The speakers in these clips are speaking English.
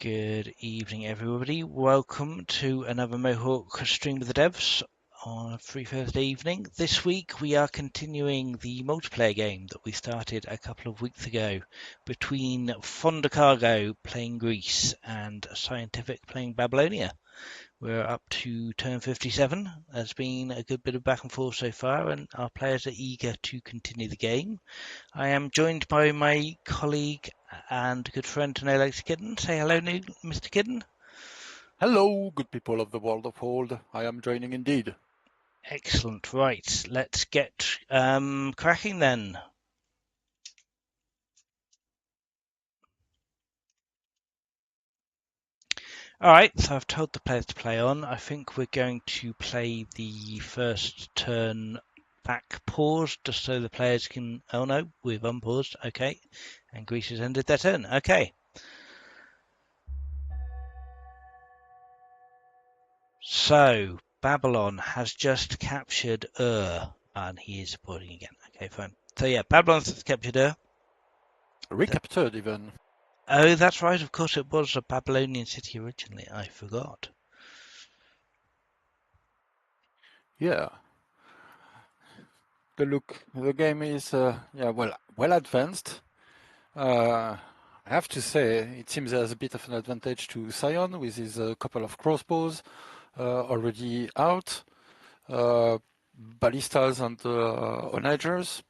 Good evening, everybody. Welcome to another Mohawk Stream with the Devs on a free Thursday evening. This week we are continuing the multiplayer game that we started a couple of weeks ago between FonderCargo playing Greece and Siontific playing Babylonia. We're up to turn 57. There's been a good bit of back and forth so far, and our players are eager to continue the game. I am joined by my colleague and good friend Alex Kidden. Say hello, Mr. Kidden. Hello, good people of the world of old. I am joining indeed. Excellent. Right, let's get cracking then. All right, so I've told the players to play on. I think we're going to play the first turn back pause, just so the players can... Oh no, we've unpaused. Okay, and Greece has ended their turn. Okay. So, Babylon has just captured and he is supporting again. Okay, fine. So yeah, Babylon's captured Recaptured even. Oh, that's right. Of course, it was a Babylonian city originally. I forgot. Yeah. The game is well advanced. I have to say, it seems there's a bit of an advantage to Sion with his couple of crossbows already out, ballistas and onagers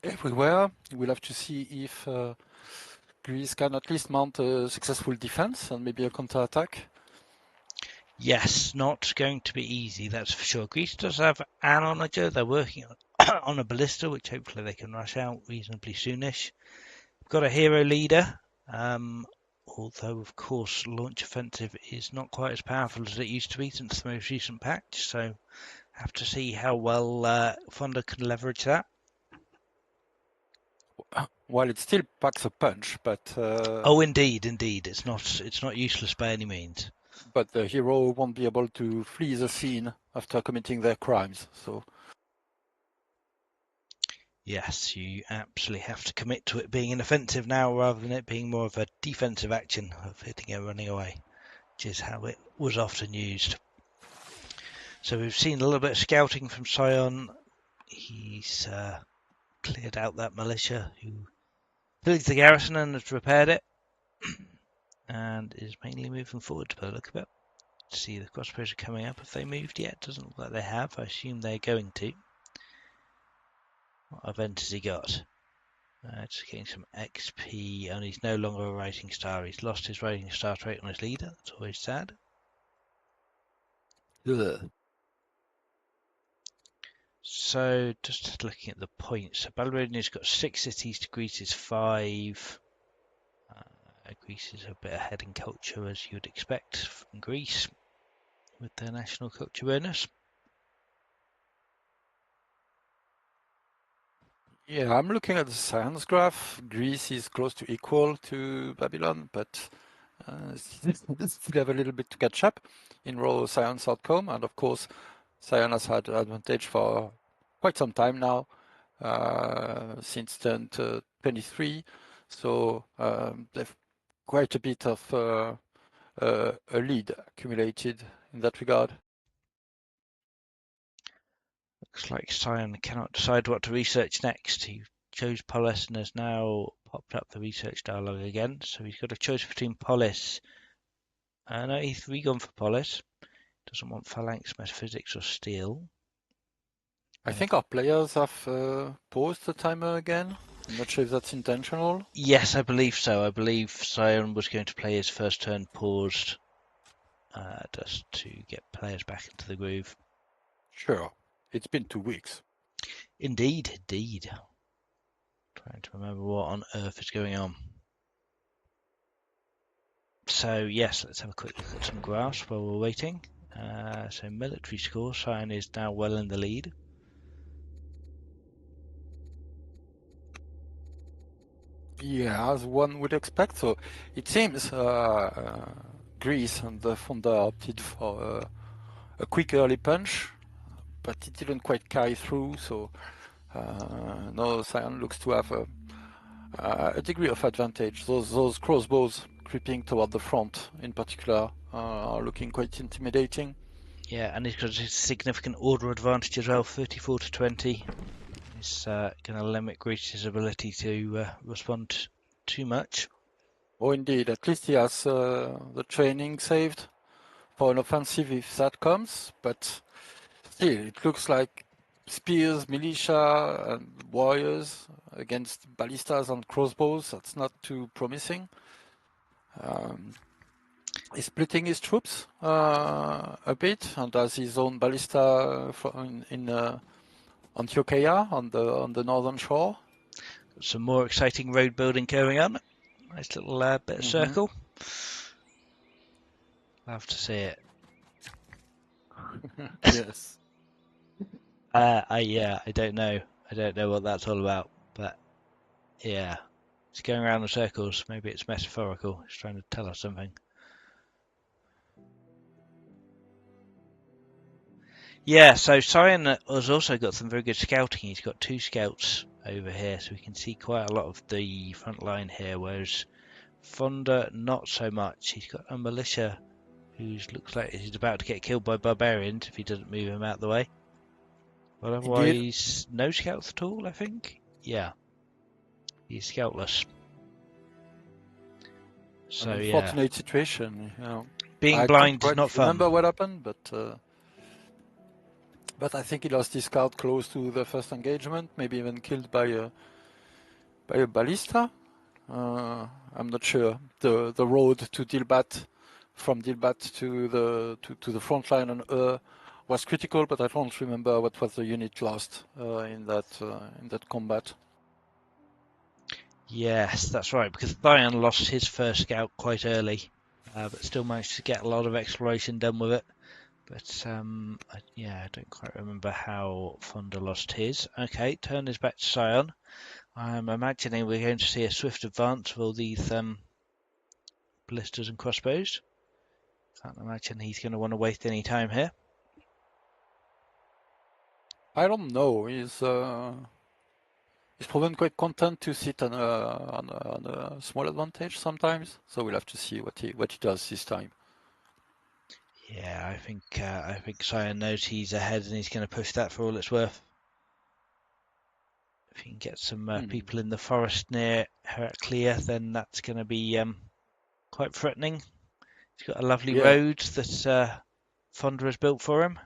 everywhere. We'll have to see if Greece can at least mount a successful defense and maybe a counterattack. Yes, not going to be easy, that's for sure. Greece does have an onager. They're working on a ballista, which hopefully they can rush out reasonably soonish. We've got a hero leader, although, of course, launch offensive is not quite as powerful as it used to be since the most recent patch, so have to see how well Fonder can leverage that. Well, it still packs a punch, but Oh, indeed. It's not useless by any means. But the hero won't be able to flee the scene after committing their crimes. So yes, you absolutely have to commit to it being an offensive now rather than it being more of a defensive action of hitting it running away, which is how it was often used. So we've seen a little bit of scouting from Sion. He's cleared out that militia who pillaged the garrison and has repaired it, and is mainly moving forward by the look of it. To see the crossbows are coming up. Have they moved yet? Doesn't look like they have. I assume they're going to. What event has he got? Just getting some XP, and he's no longer a rising star. He's lost his rising star trait on his leader. That's always sad. ugh. So, just looking at the points. So, Babylonia's got 6 cities to Greece's 5. Greece is a bit ahead in culture, as you would expect from Greece, with their national culture bonus. Yeah, I'm looking at the science graph. Greece is close to equal to Babylon, but still have a little bit to catch up in raw science outcome. And of course, Sion has had advantage for quite some time now, since turn 23. So they've quite a bit of a lead accumulated in that regard. Looks like Sion cannot decide what to research next. He chose Polis and has now popped up the research dialogue again. So he's got a choice between Polis. No, he's re-gone for Polis. Doesn't want Phalanx, Metaphysics, or Steel. I think our players have paused the timer again. I'm not sure if that's intentional. Yes, I believe so. I believe Sion was going to play his first turn paused, just to get players back into the groove. Sure. It's been 2 weeks. Indeed. Trying to remember what on earth is going on. So yes, let's have a quick look at some graphs while we're waiting. So military score, Sion is now well in the lead. Yeah, as one would expect. So it seems Greece and the Fonda opted for a quick early punch, but it didn't quite carry through. So no, Sion looks to have a degree of advantage. Those crossbows creeping toward the front in particular are looking quite intimidating. Yeah, and he's got a significant order advantage as well, 34 to 20. It's going to limit Greece's ability to respond too much. Oh, indeed. At least he has the training saved for an offensive if that comes. But still, it looks like spears, militia, and warriors against ballistas and crossbows. That's not too promising. He's splitting his troops a bit and has his own ballista in Antioquia on the northern shore. Some more exciting road building going on. Nice little bit of circle. Love to see it. Yes. I don't know. I don't know what that's all about, but yeah, it's going around in circles. Maybe it's metaphorical. It's trying to tell us something. Yeah, so Sion has also got some very good scouting. He's got 2 scouts over here, so we can see quite a lot of the front line here, whereas Fonder not so much. He's got a militia who looks like he's about to get killed by barbarians if he doesn't move him out of the way. But Indeed. otherwise, no scouts at all, I think. Yeah, he's scoutless. So An yeah, unfortunate situation. being I can't blind is quite not fun. remember what happened, but I think he lost his scout close to the first engagement, maybe even killed by a ballista. I'm not sure. The road to Dilbat, from Dilbat to the front line on was critical, but I don't remember what was the unit lost in that combat. Yes, that's right, because Thion lost his first scout quite early, but still managed to get a lot of exploration done with it. But I don't quite remember how Fonda lost his. Okay, turn is back to Sion. I'm imagining we're going to see a swift advance of all these ballistas and crossbows. Can't imagine he's going to want to waste any time here. I don't know. He's proven quite content to sit on a small advantage sometimes. So we'll have to see what he does this time. Yeah, I think Sion knows he's ahead and he's going to push that for all it's worth. If he can get some people in the forest near Heraclea, then that's going to be quite threatening. He's got a lovely road that Fonda has built for him.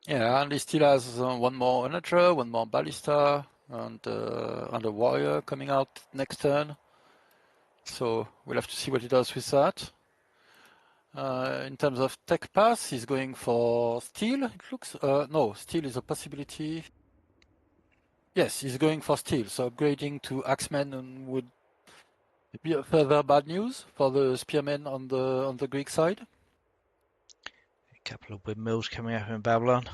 Yeah, and he still has one more onager, one more ballista, and a warrior coming out next turn. So we'll have to see what he does with that. In terms of tech pass, he's going for steel, it looks. No, steel is a possibility. Yes, he's going for steel. So upgrading to axemen would be a further bad news for the spearmen on the Greek side. A couple of windmills coming up in Babylon.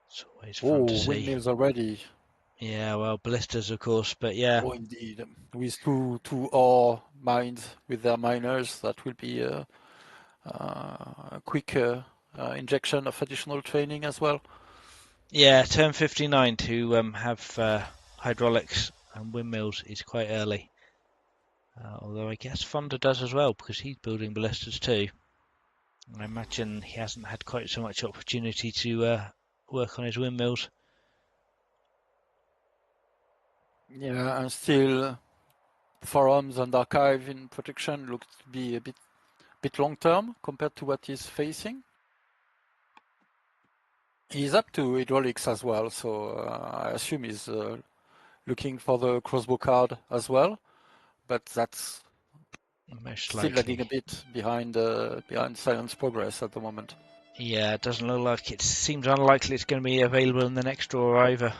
It's always fun to see. Windmills already. Yeah, well, ballistas, of course, but yeah. Oh, indeed. With two ore mines with their miners, that will be a quick injection of additional training as well. Yeah, turn 59 to have hydraulics and windmills is quite early. Although I guess Fonda does as well because he's building ballistas too. I imagine he hasn't had quite so much opportunity to work on his windmills. Yeah, and still forums and archive in protection look to be a bit long term compared to what he's facing. He's up to hydraulics as well, so I assume he's looking for the crossbow card as well, but that's Most still likely. lagging a bit behind Sion's progress at the moment. Yeah, it doesn't look like it. Seems unlikely it's going to be available in the next draw either.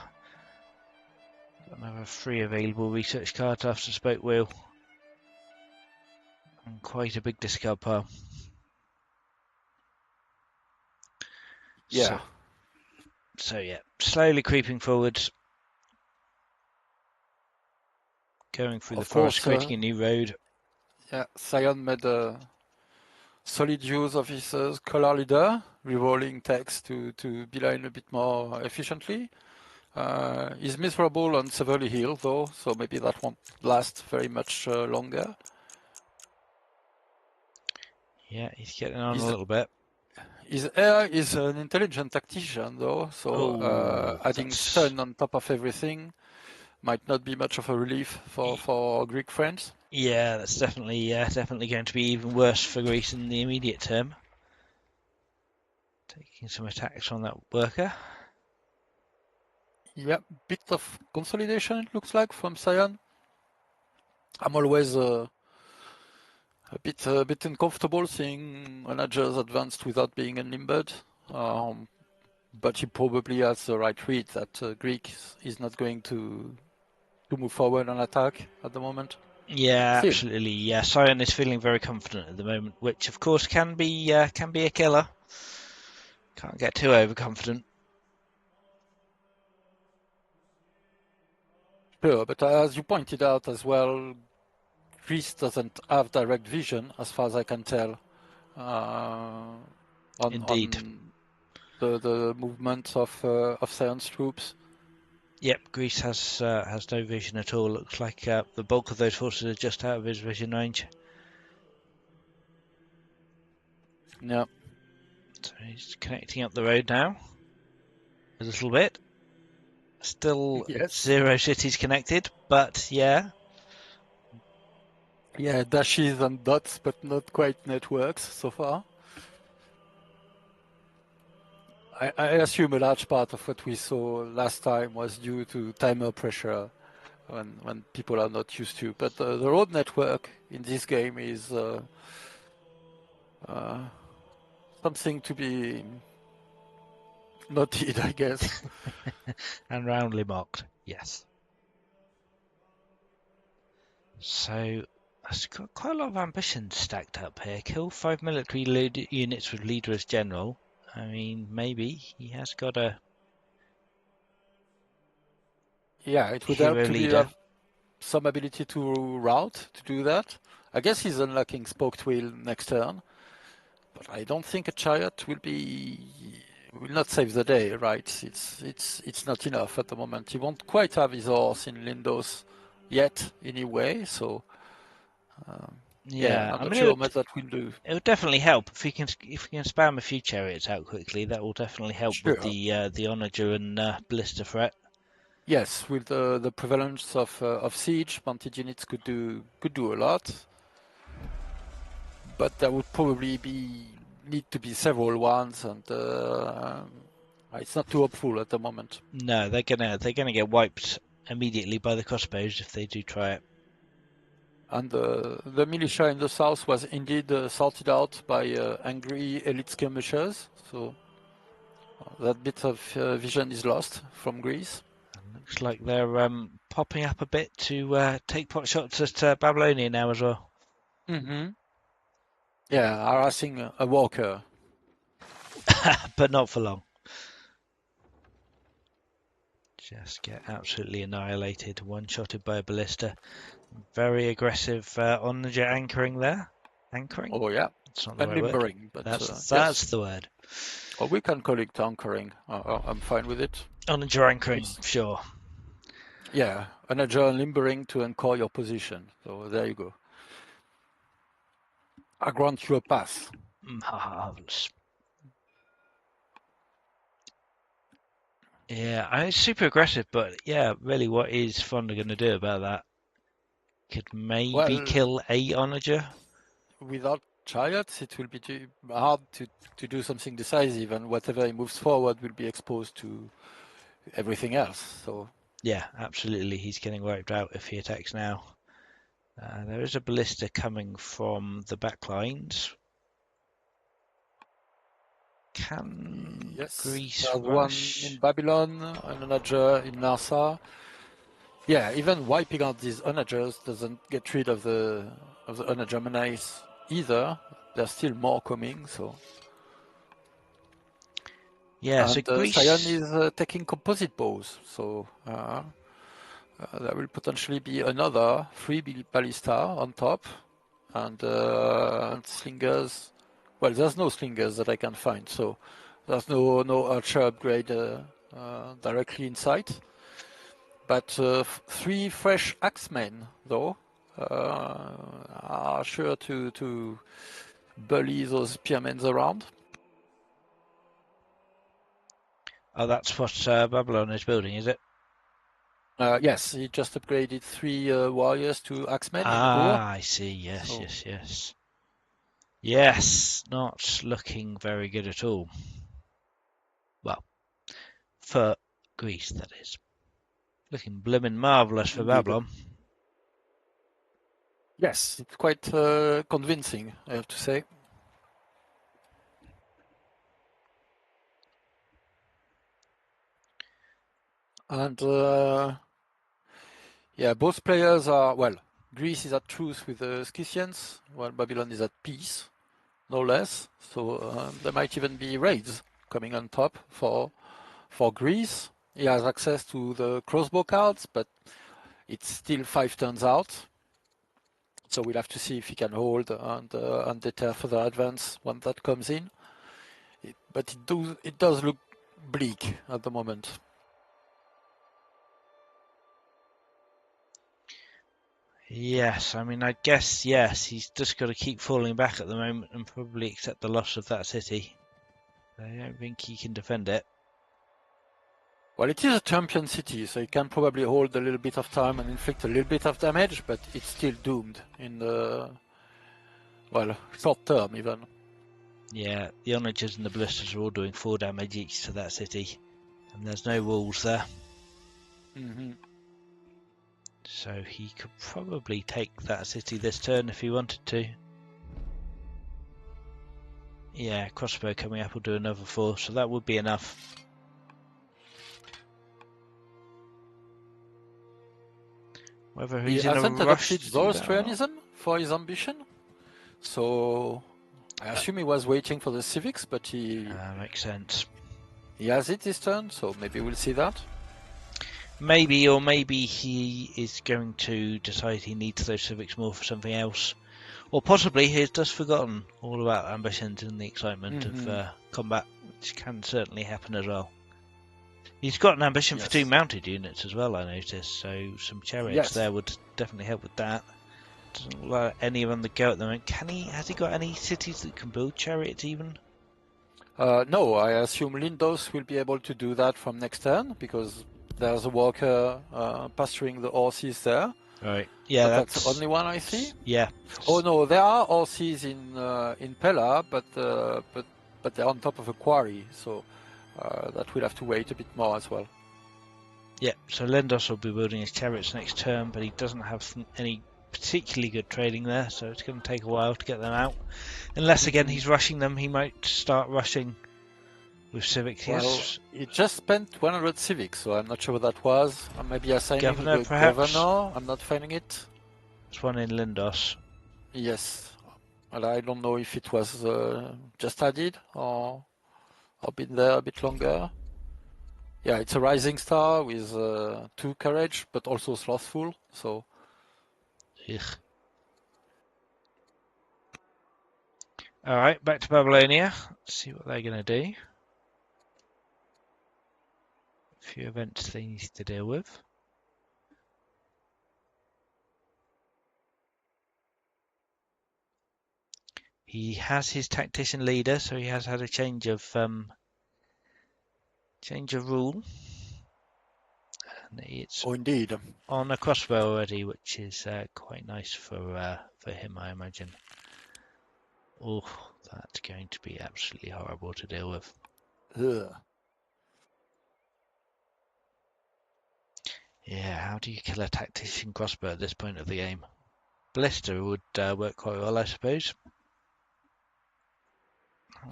Don't have a free available research card after Spoke Wheel. And quite a big discard pile. Yeah. So yeah, slowly creeping forwards. Going through the forest, creating a new road. Yeah, Sion made a solid use of his color leader, rerolling text to beeline a bit more efficiently. He's miserable and severely healed though, so maybe that won't last very much longer. Yeah, he's getting on a His, little bit. his heir is an intelligent tactician, though, so Oh, adding that's stun on top of everything might not be much of a relief for Greek friends. yeah, that's definitely going to be even worse for Greece in the immediate term. Taking some attacks on that worker. Yeah, bit of consolidation it looks like from Sion. I'm always a bit uncomfortable seeing managers advanced without being unlimbered. But he probably has the right read that Greek is not going to move forward on attack at the moment. Yeah, Still, absolutely. Yeah, Sion is feeling very confident at the moment, which of course can be a killer. Can't get too overconfident. sure, but as you pointed out as well, Greece doesn't have direct vision, as far as I can tell, Indeed. on the movement of Sion's troops. Yep, Greece has no vision at all. Looks like the bulk of those forces are just out of his vision range. Yeah. So he's connecting up the road now a little bit. Still Yes. 0 cities connected, but yeah, Yeah, dashes and dots, but not quite networks so far. I assume a large part of what we saw last time was due to timer pressure when people are not used to. But the road network in this game is uh, something to be noted, I guess. and roundly mocked. Yes. So that's got quite a lot of ambition stacked up here. Kill 5 military units with leader as general. I mean, maybe he has got a Yeah, it would help hero to be leader. have some ability to route to do that. I guess he's unlocking Spoked Wheel next turn, but I don't think a chariot will not save the day, right? It's not enough at the moment. He won't quite have his horse in Lindos yet, anyway. So yeah, Yeah, I'm I not mean sure what that will do. it would definitely help if he can spam a few chariots out quickly. That will definitely help with Sure. the onager and ballista threat. Yes, with the prevalence of siege, mounted units could do a lot, but there would probably need to be several ones, and it's not too hopeful at the moment. No, they're gonna get wiped immediately by the crossbows if they do try it. And the militia in the south was indeed sorted out by angry elite skirmishers, so that bit of vision is lost from Greece. And looks like they're popping up a bit to take pot shots at Babylonia now as well. Mm-hmm. Yeah, harassing a walker. But not for long. Just get absolutely annihilated, one-shotted by a ballista. Very aggressive onager anchoring there. Anchoring? Oh yeah, It's not the and right word. limbering, but That's yes. the word. Or we can call it anchoring. I'm fine with it. Onager anchoring, It's sure. yeah, an agile limbering to anchor your position. So there you go. I grant you a pass. Marvelous. Yeah, it's super aggressive, but yeah, really, what is Fonda going to do about that? Could maybe Well, kill a onager. without chariots, it will be too hard to do something decisive, and whatever he moves forward will be exposed to everything else. So Yeah, absolutely. He's getting wiped out if he attacks now. There is a ballista coming from the back lines. Can yes, Greece there's one in rush? Babylon and another in Narsa. Yeah, even wiping out these onagers doesn't get rid of the onager menace either. There's still more coming. So Yeah, so and Sion Greece. is taking composite bows, so there will potentially be another free ballista on top, and slingers. Well, there's no slingers that I can find, so there's no archer upgrade directly in sight. But three fresh axemen, though, are sure to bully those spearmen around. Oh, that's what Babylon is building, is it? Yes, he just upgraded 3 warriors to axemen in Ur. I see. Yes, So, yes, yes. Yes, not looking very good at all. Well, for Greece, that is. Looking blooming marvellous for indeed. Babylon. Yes, it's quite convincing, I have to say. And yeah, both players are, well, Greece is at truce with the Scythians, while Babylon is at peace, no less. So there might even be raids coming on top for Greece. He has access to the crossbow cards, but it's still 5 turns out. So we'll have to see if he can hold and deter further advance when that comes in. But it does look bleak at the moment. Yes, I mean, I guess, yes, he's just got to keep falling back at the moment and probably accept the loss of that city. I don't think he can defend it. Well, it is a champion city, so he can probably hold a little bit of time and inflict a little bit of damage, but it's still doomed in the, well, short term even. Yeah, the onagers and the blisters are all doing 4 damage each to that city, and there's no walls there. Mm-hmm. So he could probably take that city this turn if he wanted to. Yeah, crossbow coming up will do another 4, so that would be enough. Whether He he's in a hasn't rush adopted to do that or not. Zoroastrianism for his ambition, so I assume he was waiting for the civics, but he Makes sense. has it this turn, so maybe we'll see that. Maybe, or maybe he is going to decide he needs those civics more for something else. Or possibly he's just forgotten all about ambitions in the excitement of combat, which can certainly happen as well. He's got an ambition for 2 mounted units as well, I noticed, so some chariots there would definitely help with that. Doesn't look like any of them that go at the moment. Has he got any cities that can build chariots even? No, I assume Lindos will be able to do that from next turn, because there's a walker pasturing the horses there. Right. Yeah, but that's the only one I see. Yeah. Oh no, there are horses in Pella, but they're on top of a quarry, so that will have to wait a bit more as well. Yeah, so Lendos will be building his chariots next turn, but he doesn't have any particularly good trading there, so it's going to take a while to get them out. Unless, again, he's rushing them, he might start rushing with civics. Well, he just spent 100 civics, so I'm not sure what that was. Maybe assigning Governor, the perhaps? governor, I'm not finding it. There's one in Lindos. Yes, well, I don't know if it was just added or been there a bit longer. Yeah, it's a rising star with 2 courage, but also slothful, so... Ugh. Alright, back to Babylonia. Let's see what they're going to do. A few events they need to deal with. He has his tactician leader, so he has had a change of rule. And it's indeed. on a crossbow already, which is quite nice for him, I imagine. Oh, that's going to be absolutely horrible to deal with. Ugh. Yeah, how do you kill a tactician crossbow at this point of the game? Blister would work quite well, I suppose.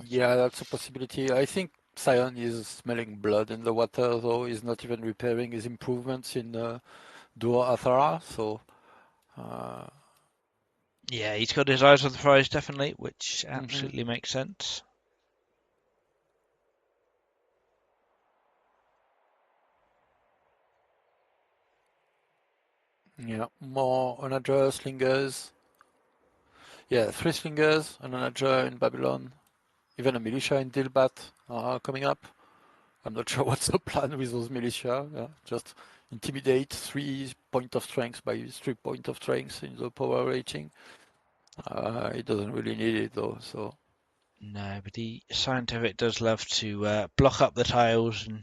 Yeah, that's a possibility. I think Sion is smelling blood in the water, though he's not even repairing his improvements in Duo Athara, so... Yeah, he's got his eyes on the prize, definitely, which absolutely makes sense. Yeah, more onager, slingers. Yeah, 3 slingers, an onager in Babylon, even a militia in Dilbat coming up. I'm not sure what's the plan with those militia. Yeah, just intimidate 3 point of strength by 3 point of strength in the power rating. He doesn't really need it though, so. No, but the Siontific does love to block up the tiles and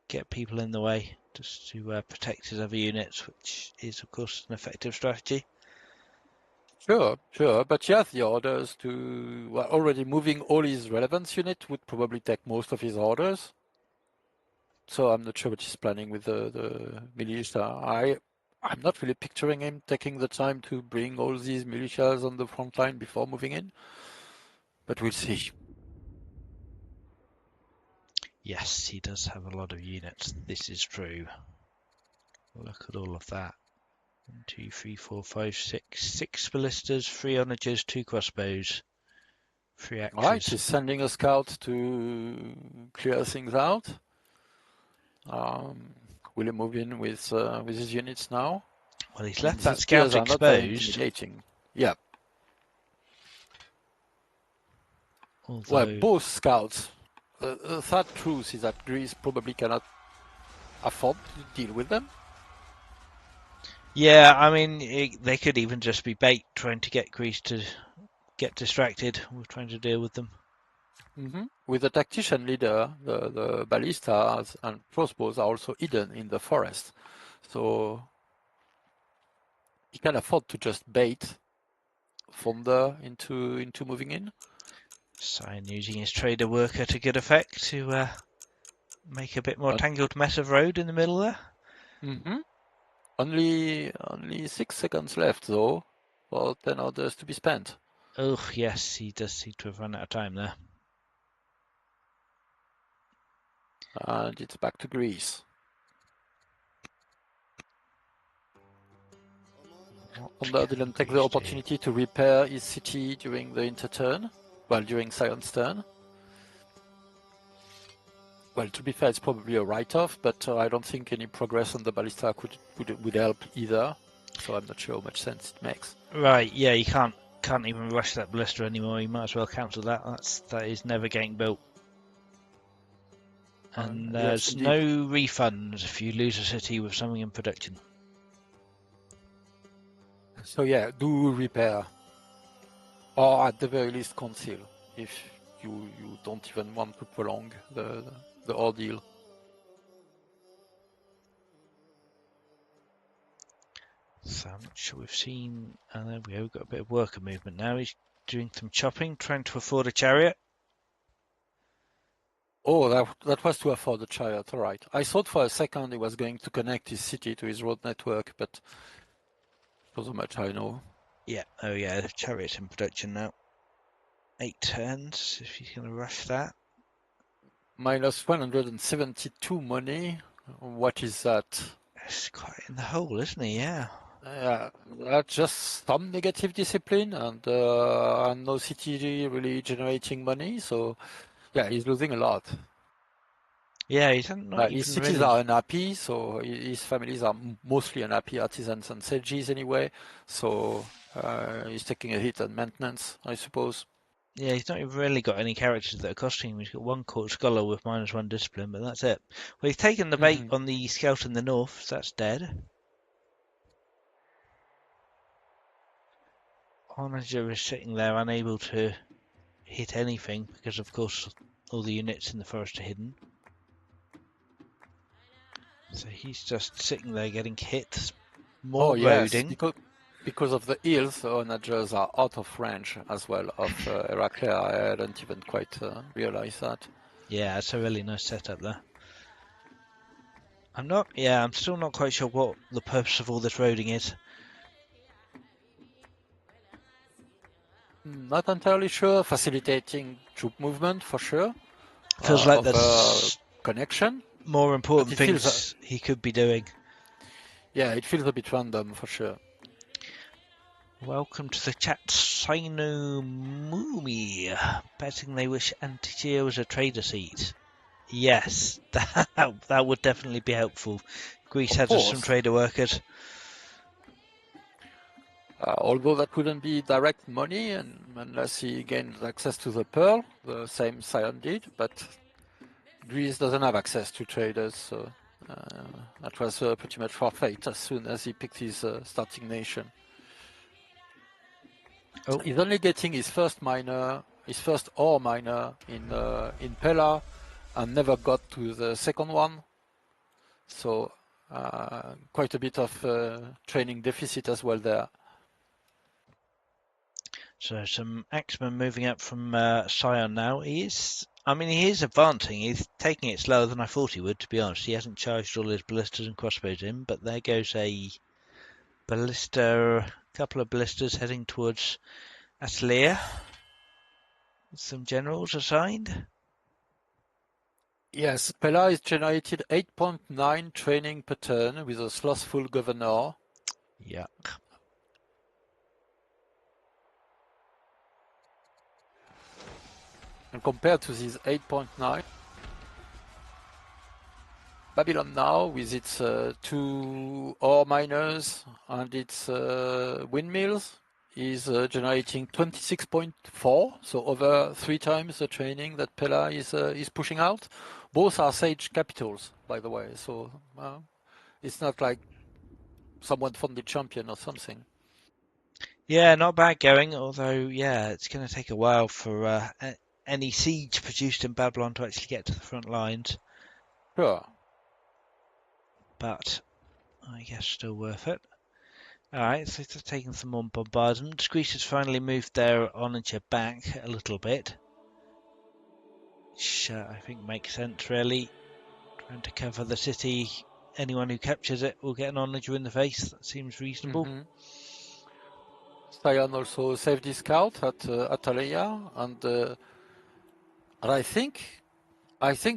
get people in the way just to protect his other units, which is, of course, an effective strategy. Sure, sure, but he has the orders to, well, already moving all his relevance unit would probably take most of his orders. So I'm not sure what he's planning with the militia. I'm not really picturing him taking the time to bring all these militias on the front line before moving in, but we'll see. Yes, he does have a lot of units. This is true. Look at all of that. 1, 2, 3, 4, 5, 6. 6 ballistas, 3 onagers, 2 crossbows, 3 Right, axes. he's sending a scout to clear things out. Will he move in with his units now? Well, he's I mean, left that these spears scout are not very exposed. intimidating. Yeah. Well, Although, both scouts. The sad truth is that Greece probably cannot afford to deal with them. yeah, I mean, they could even just be bait trying to get Greece to get distracted with trying to deal with them. With the tactician leader, the ballistas and crossbows are also hidden in the forest. So he can afford to just bait Fonder into moving in. Sion using his trader worker to good effect to make a bit more tangled mess of road in the middle there. Only 6 seconds left though, for 10 orders to be spent. Oh, yes, he does seem to have run out of time there. And it's back to Greece. Fonder didn't take the opportunity to repair his city during the interturn, well, during Sion's turn. Well, to be fair, it's probably a write-off, but I don't think any progress on the ballista would help either. So I'm not sure how much sense it makes. Right, yeah, you can't even rush that ballista anymore. You might as well cancel that. That is never getting built. And Yes, there's indeed. no refunds if you lose a city with something in production. So yeah, do repair, or at the very least conceal, if you don't even want to prolong the ordeal. So I'm not sure we've seen. There we go. We've got a bit of worker movement now. He's doing some chopping, trying to afford a chariot. Oh, that was to afford the chariot, all right. I thought for a second he was going to connect his city to his road network, but for so much I know. Yeah, oh yeah, the chariot's in production now. 8 turns, if he's going to rush that. Minus 172 money. What is that? It's quite in the hole, isn't he? Yeah. That's just some negative discipline and no city really generating money. So yeah, he's losing a lot. Yeah, he's not His even cities really. are unhappy, so his families are mostly unhappy artisans and sages anyway. So he's taking a hit on maintenance, I suppose. Yeah, he's not even really got any characters that are costing him. He's got 1 court scholar with -1 discipline, but that's it. Well, he's taken the bait on the scout in the north, so that's dead. Onager is sitting there unable to hit anything because, of course, all the units in the forest are hidden. So he's just sitting there getting hit. More Oh yes, roading. because of the hills, the onagers are out of range as well of Heraclea. I hadn't even quite realized that. Yeah, it's a really nice setup there. I'm still not quite sure what the purpose of all this roading is. Not entirely sure. Facilitating troop movement for sure. Feels like Of there's connection, more but important it feels things he could be doing. yeah, it feels a bit random for sure. Welcome to the chat, Sino Mumi. Betting they wish Antigia was a trader seat. Yes, that would definitely be helpful. Greece Of has some course. trader workers. Although that wouldn't be direct money unless he gains access to the pearl, the same Sion did, but Greece doesn't have access to traders, so that was pretty much forfeit as soon as he picked his starting nation. Oh, He's only getting his first ore miner in Pella, and never got to the second one. So quite a bit of training deficit as well there. so some Axeman moving up from Sion now. He is advancing. He's taking it slower than I thought he would, to be honest. He hasn't charged all his ballistas and crossbows in, but there goes a couple of ballistas heading towards Atelier. Some generals assigned. Yes, Pella is generated 8.9 training per turn with a slothful governor. Yeah. And compared to this 8.9, Babylon now, with its 2 ore miners and its windmills, is generating 26.4, so over 3 times the training that Pella is pushing out. Both are Sage capitals, by the way, so it's not like someone funded champion or something. Yeah, not bad going, although, yeah, it's going to take a while for any siege produced in Babylon to actually get to the front lines. Sure. But I guess still worth it. Alright, so it's taking some more bombardment. Greece has finally moved their onager back a little bit. Which I think makes sense, really. Trying to cover the city. Anyone who captures it will get an onager in the face. That seems reasonable. Sion also saved his scout at Atalaya, and I think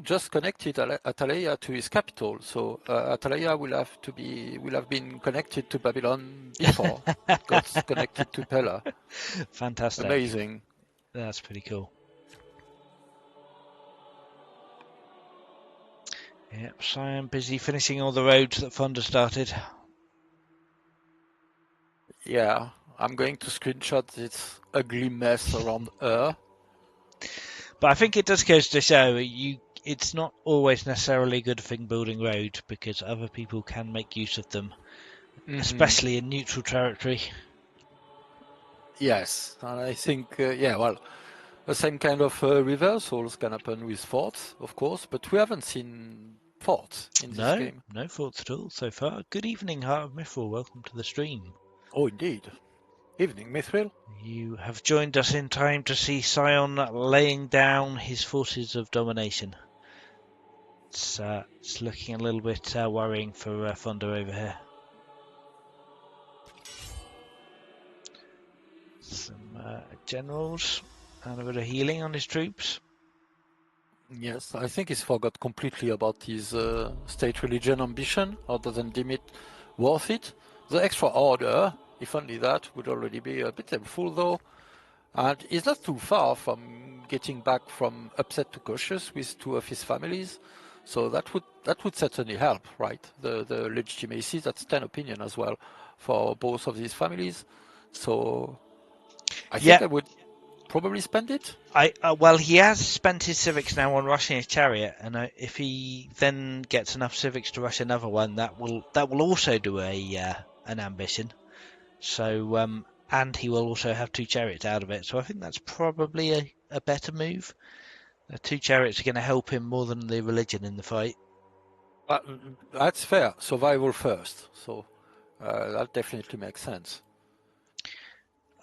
just connected Atalaya to his capital. So Atalaya will have been connected to Babylon before it got connected to Pella. Fantastic. Amazing. That's pretty cool. Yep, Sion busy finishing all the roads that Fonder started. Yeah, I'm going to screenshot this ugly mess around her. But I think it does go to show it's not always necessarily a good thing building roads, because other people can make use of them, especially in neutral territory. Yes, and I think, well, the same kind of reversals can happen with forts, of course, but we haven't seen forts in this No, game. no thoughts at all so far. Good evening, Heart of Mithril. Welcome to the stream. Oh, indeed. Evening, Mithril. You have joined us in time to see Sion laying down his forces of domination. It's looking a little bit worrying for Fonder over here. Some generals and a bit of healing on his troops. Yes, I think he's forgot completely about his state religion ambition, or doesn't deem it worth it. The extra order, if only that, would already be a bit helpful though. And he's not too far from getting back from upset to cautious with 2 of his families. So that would certainly help, right? The legitimacy, that's 10 opinion as well for both of these families. So I think I would probably spend it. Well, he has spent his civics now on rushing his chariot, and if he then gets enough civics to rush another one, that will also do an ambition. So and he will also have 2 chariots out of it. So I think that's probably a better move. 2 chariots are going to help him more than the religion in the fight. That's fair. Survival first. So that definitely makes sense.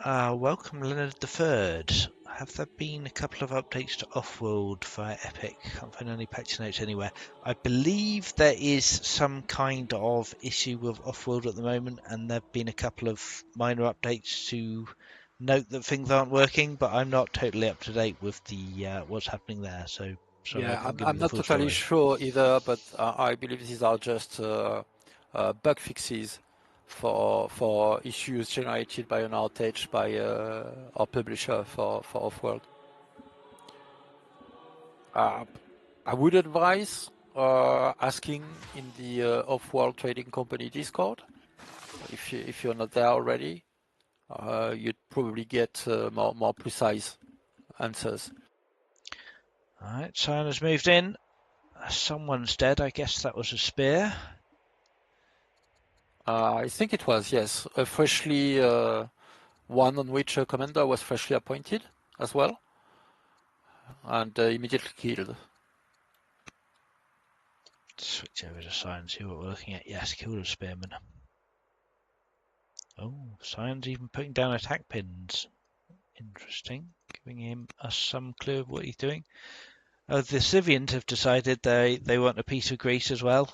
Welcome, Leonard III. Have there been a couple of updates to Offworld via Epic? Can't find any patch notes anywhere. I believe there is some kind of issue with Offworld at the moment, and there have been a couple of minor updates to note that things aren't working, but I'm not totally up to date with the what's happening there, so sorry I can't give you I'm the not full totally story. sure either, but I believe these are just bug fixes for issues generated by an outage by our publisher for Offworld. I would advise asking in the Offworld Trading Company Discord if you're not there already. You'd probably get more precise answers. Alright, Sion has moved in. Someone's dead, I guess that was a spear. I think it was, yes, a freshly one on which a commander was freshly appointed as well, and immediately killed. Switch over to Sion, see what we're looking at. Yes, killed a spearman. Oh, Sion's even putting down attack pins. Interesting. Giving him some clue of what he's doing. Oh, the Scythians have decided they want a piece of Greece as well.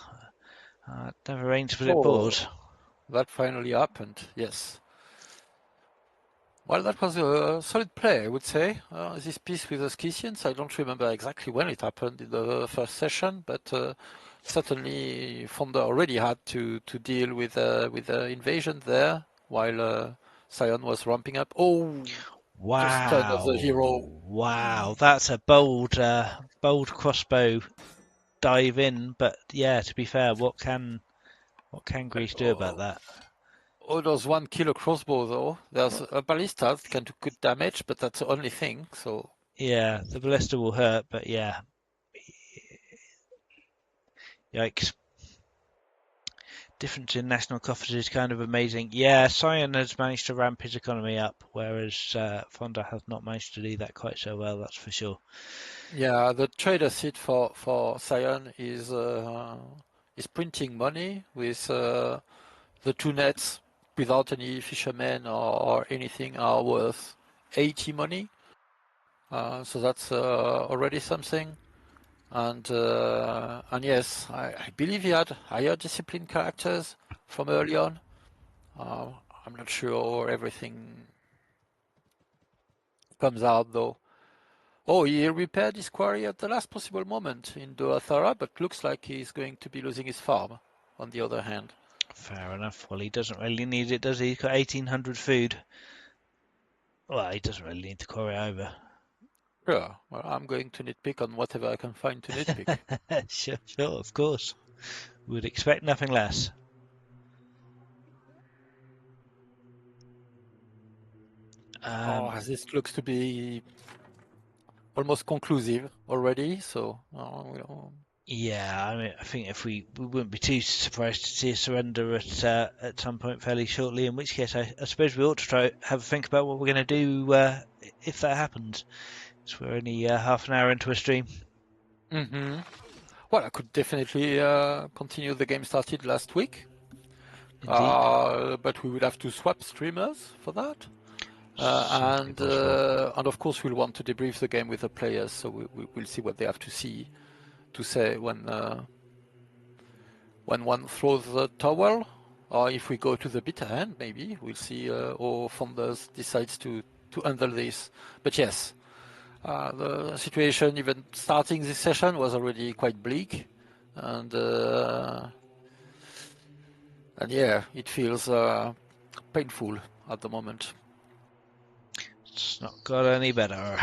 Never rains but it pours. That finally happened, yes. Well, that was a solid play, I would say. This piece with the Scythians, I don't remember exactly when it happened in the first session, but certainly Fonder already had to deal with the invasion there while Sion was ramping up. Oh, just turn of the hero. Wow, that's a bold crossbow dive in. But yeah, to be fair, what can Greece do about that? Oh, there's 1 kilo crossbow though. There's a ballista that can do good damage, but that's the only thing. So Yeah, the ballista will hurt, but yeah, yikes. Difference in national coffers is kind of amazing. Yeah, Sion has managed to ramp his economy up, whereas Fonda has not managed to do that quite so well, that's for sure. yeah, the trader seat for Sion is printing money with the 2 nets without any fishermen or anything are worth 80 money. So that's already something. And yes, I believe he had higher discipline characters from early on. I'm not sure everything comes out though. Oh, he repaired his quarry at the last possible moment in Doathara, but looks like he's going to be losing his farm, on the other hand. Fair enough. Well, he doesn't really need it, does he? He's got 1,800 food. Well, he doesn't really need the quarry either. Sure, well, I'm going to nitpick on whatever I can find to nitpick. Sure, of course. Would expect nothing less. This looks to be almost conclusive already, so Yeah, I mean, I think if we wouldn't be too surprised to see a surrender at some point fairly shortly. In which case, I suppose we ought to try have a think about what we're going to do if that happens. So we're only half an hour into a stream. Mm-hmm. Well, I could definitely continue the game started last week, Indeed, but we would have to swap streamers for that. certainly possible. And of course we'll want to debrief the game with the players, so we'll see what they have to say when one throws the towel, or if we go to the bitter end, maybe we'll see how Founders decides to handle this. But yes, the situation even starting this session was already quite bleak, and yeah, it feels painful at the moment. It's not got any better.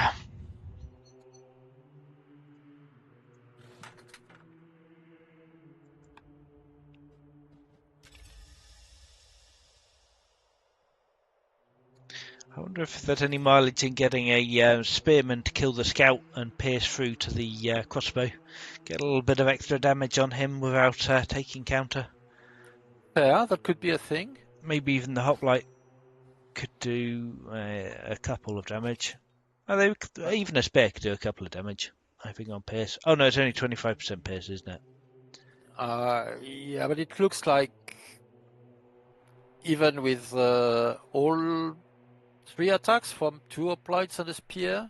I wonder if there's any mileage in getting a spearman to kill the scout and pierce through to the crossbow. Get a little bit of extra damage on him without taking counter. Yeah, that could be a thing. Maybe even the hoplite could do a couple of damage. Oh, even a spear could do a couple of damage, I think, on pierce. Oh no, it's only 25% pierce, isn't it? Yeah, but it looks like even with all 3 attacks from 2 hoplites and a spear,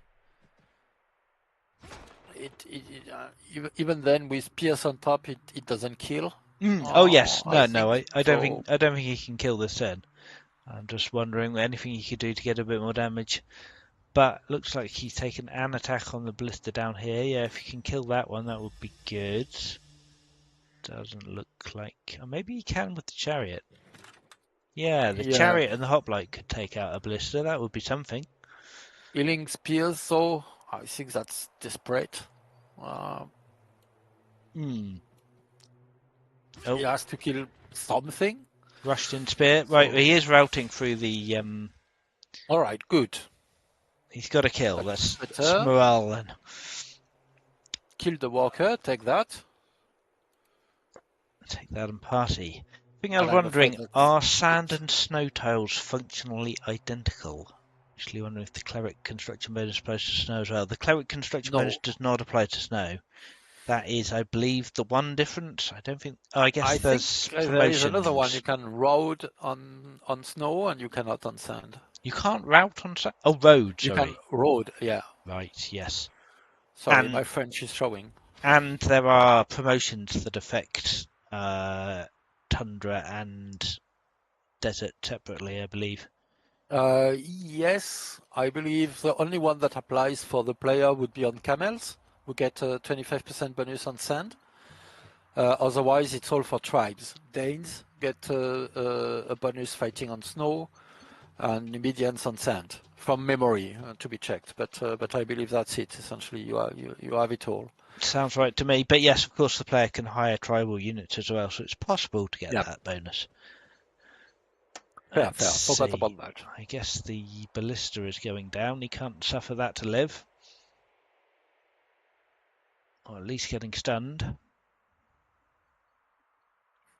even then with pierce on top, it doesn't kill. Oh yes, I no, think I don't so. think he can kill this turn. I'm just wondering anything he could do to get a bit more damage. But looks like he's taken an attack on the ballista down here. Yeah, if he can kill that one, that would be good. Doesn't look like... Or maybe he can with the chariot. Yeah, the Yeah, chariot and the hoplite could take out a ballista. That would be something. healing spears, so I think that's desperate. Hmm. He Oh, has to kill something. rushed in spear. Right, So, he is routing through the... all right, good. He's got a kill. That's That's better. morale then. Kill the walker, take that. Take that and party. thing I was wondering, are sand and snow tiles functionally identical? Actually wondering if the cleric construction bonus applies to snow as well. The cleric construction bonus does not apply to snow. That is, I believe, the one difference. I don't think. Oh, I guess there's promotions. There is another one. You can road on snow and you cannot on sand. You can't route on sand. Oh, road. You Sorry. can road. Yeah. Right. Yes. Sorry, my French is showing. And there are promotions that affect tundra and desert separately, I believe. Yes, I believe the only one that applies for the player would be on camels, who get a 25% bonus on sand. Otherwise, it's all for tribes. Danes get a bonus fighting on snow, and Numidians on sand, from memory, to be checked. But I believe that's it. Essentially, you have it all. Sounds right to me. But yes, of course, the player can hire tribal units as well, so it's possible to get that bonus. Fair. Forgot about that. I guess the ballista is going down. He can't suffer that to live. Or at least getting stunned.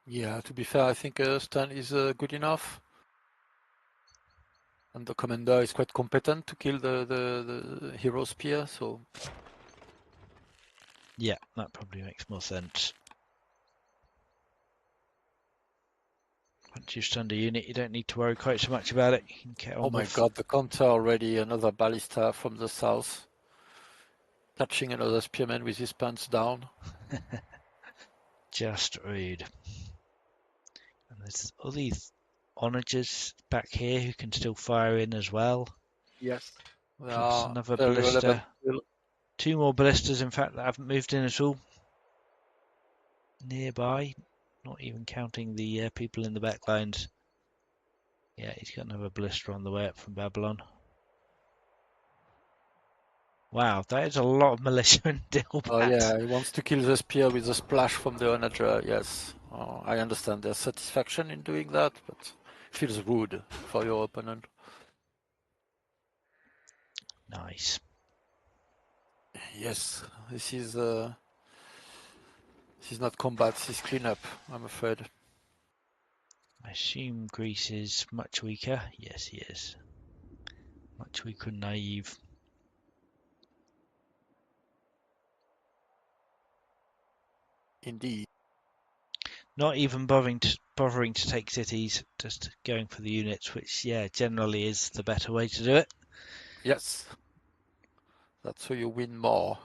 Yeah, to be fair, I think stun is good enough. And the commander is quite competent to kill the hero spear, so... Yeah, that probably makes more sense. Once you've stunned a unit, you don't need to worry quite so much about it. You can get on oh my god, the counter already, another ballista from the south. Touching another spearman with his pants down. Just rude. And there's all these onagers back here who can still fire in as well. Yes. Plus another ballista. 2 more ballistas, in fact, that haven't moved in at all. Nearby. Not even counting the people in the back lines. Yeah, he's got another ballista on the way up from Babylon. Wow, that is a lot of militia in Dilbat. Oh yeah, he wants to kill the spear with a splash from the onager, yes. Oh, I understand there's satisfaction in doing that, but it feels rude for your opponent. Nice. Yes, this is not combat, this is cleanup, I'm afraid. I assume Greece is much weaker. Yes, he is. Much weaker and naive. Indeed. Not even bothering to take cities, just going for the units, which, yeah, generally is the better way to do it. Yes. That's how you win more.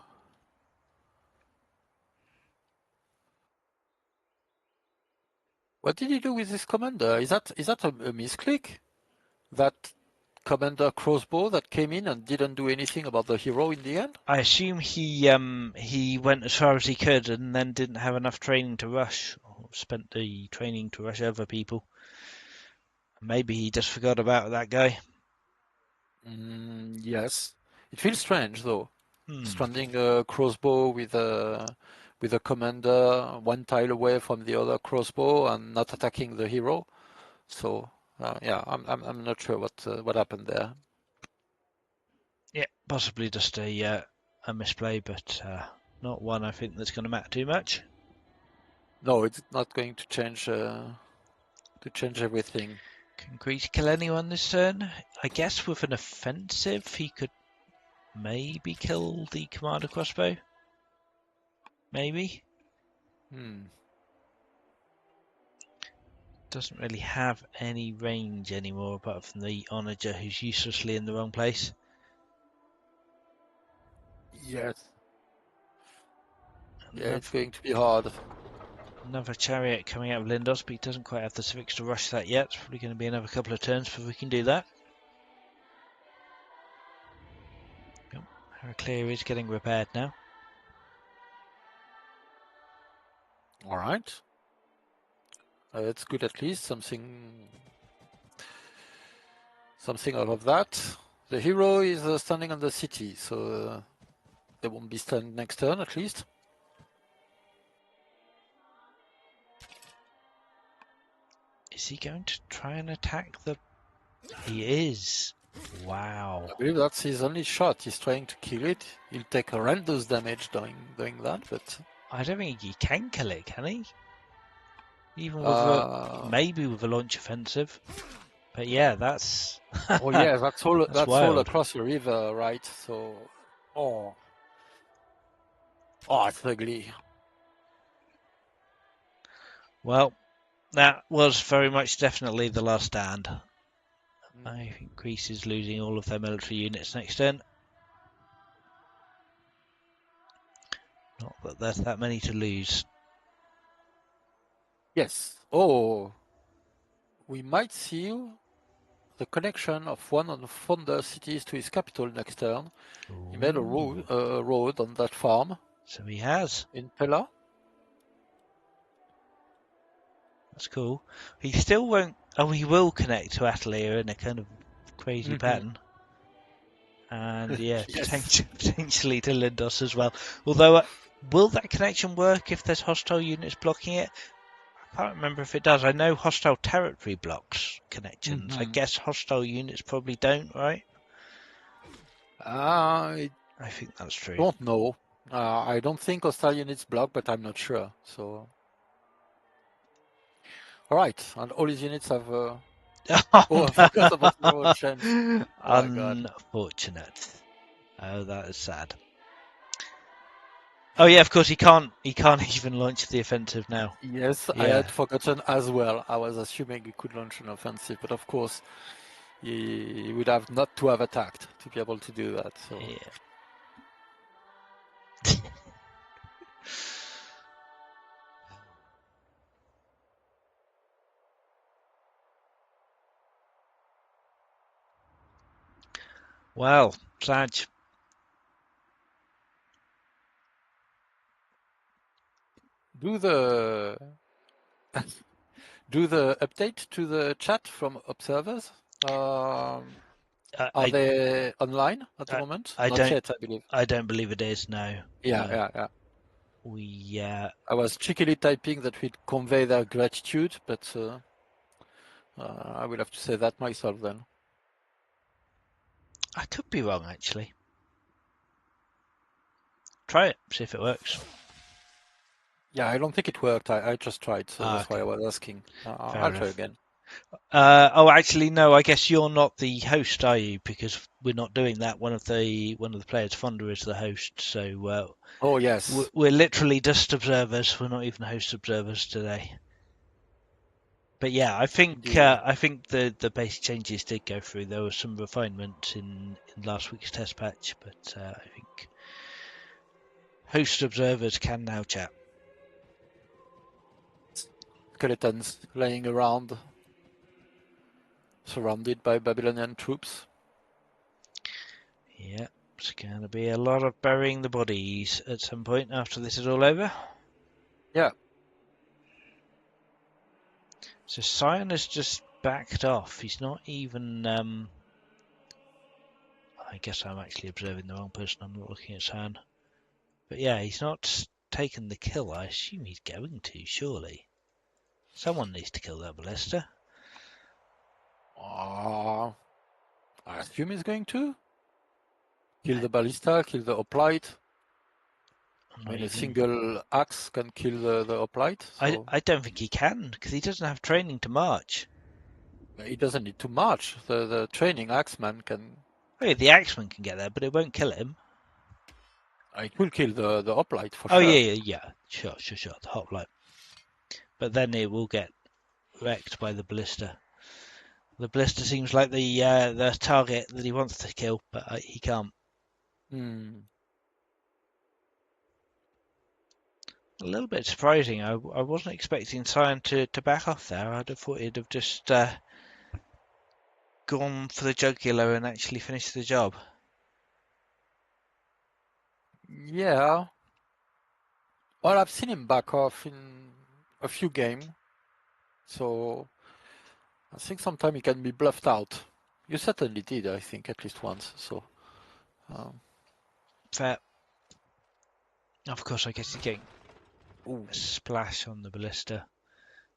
What did he do with this commander? Is that a misclick? That commander crossbow that came in and didn't do anything about the hero in the end? I assume he went as far as he could and then didn't have enough training to rush, or spent the training to rush over people. Maybe he just forgot about that guy. Yes. It feels strange though. Stranding a crossbow with a commander 1 tile away from the other crossbow and not attacking the hero. So yeah, I'm not sure what happened there. Yeah, possibly just a misplay, but not one I think that's going to matter too much. No, it's not going to change everything. Can Greece kill anyone this turn? I guess with an offensive, he could maybe kill the commander crossbow. Maybe. Doesn't really have any range anymore apart from the onager who's uselessly in the wrong place. Yes. Yeah, it's going to be hard. Another chariot coming out of Lindos, but he doesn't quite have the civics to rush that yet. It's probably going to be another couple of turns before we can do that. Yep. Heraclea is getting repaired now. All right. That's good, at least something out of that. The hero is standing on the city, so they won't be stunned next turn at least. Is he going to try and attack the... He is. Wow. I believe that's his only shot. He's trying to kill it. He'll take horrendous damage doing that, but... I don't think he can kill it, can he? even with maybe with a launch offensive. But yeah, that's Oh yeah, that's all. that's That's all wild. across the river, right? So, oh, it's ugly. Well, that was very much definitely the last stand. I think Greece is losing all of their military units next turn. Not that there's that many to lose. Yes. Oh, we might see the connection of one of the founder cities to his capital next turn. Ooh. He made a road on that farm. So he has. In Pella. That's cool. He still won't. Oh, he will connect to Atalia in a kind of crazy pattern. And yeah, yes. potentially to Lindos as well. Although, will that connection work if there's hostile units blocking it? I can't remember if it does. I know hostile territory blocks connections. I guess hostile units probably don't, right? I think that's true. Don't know. I don't think hostile units block, but I'm not sure. So, all right, and all his units have. Oh, I forgot about the road change. Oh my god. Unfortunate. Oh, that is sad. Oh yeah, of course he can't even launch the offensive now. Yes, Yeah. I had forgotten as well. I was assuming he could launch an offensive, but of course he would have not to have attacked to be able to do that. So yeah. Well, Saj. do the update to the chat from observers. Are they online at the moment? Not yet, I believe. I don't believe it is. No. Yeah. We. I was cheekily typing that we'd convey their gratitude, but I will have to say that myself then. I could be wrong, actually. Try it, see if it works. Yeah, I don't think it worked. I just tried, so that's why I was asking. I'll try again. Oh, actually, no. I guess you're not the host, are you? Because we're not doing that. One of the players, Fonder, is the host. So. Oh yes. We're literally just observers. We're not even host observers today. But yeah, I think the basic changes did go through. There was some refinement in last week's test patch, but I think host observers can now chat. Skeletons laying around, surrounded by Babylonian troops. Yeah, it's going to be a lot of burying the bodies at some point after this is all over. Yeah. So Sion has just backed off. He's not even... I guess I'm actually observing the wrong person. I'm not looking at Sion. But yeah, he's not taken the kill. I assume he's going to, surely. Someone needs to kill that ballista. I assume he's going to kill the ballista, kill the hoplite. I mean, a single axe can kill the hoplite. So. I don't think he can, because he doesn't have training to march. He doesn't need to march. The training axeman can... Oh yeah, the axeman can get there, but it won't kill him. It will kill the hoplite for sure. Oh yeah. Sure. The hoplite. But then it will get wrecked by the ballista. The ballista seems like the target that he wants to kill, but he can't. A little bit surprising. I wasn't expecting Sion to back off there. I'd have thought he'd have just gone for the jugular and actually finished the job. Yeah. Well, I've seen him back off in a few games, so I think sometimes he can be bluffed out. You certainly did, I think, at least once. So Fair. Of course, I guess he's getting a splash on the ballista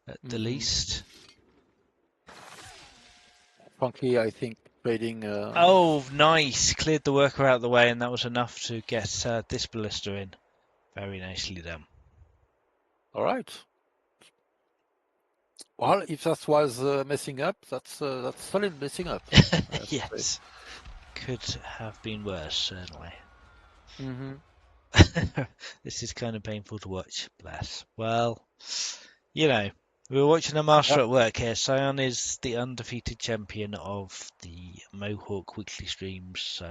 at the least. Frankly, I think trading... Oh, nice! Cleared the worker out of the way, and that was enough to get this ballista in. Very nicely done. All right. Well, if that was messing up, that's solid messing up, I have to say. Yes, could have been worse, certainly. Mm-hmm. This is kind of painful to watch. Bless. Well, you know, we were watching a master Yep. at work here. Sion is the undefeated champion of the Mohawk weekly streams, so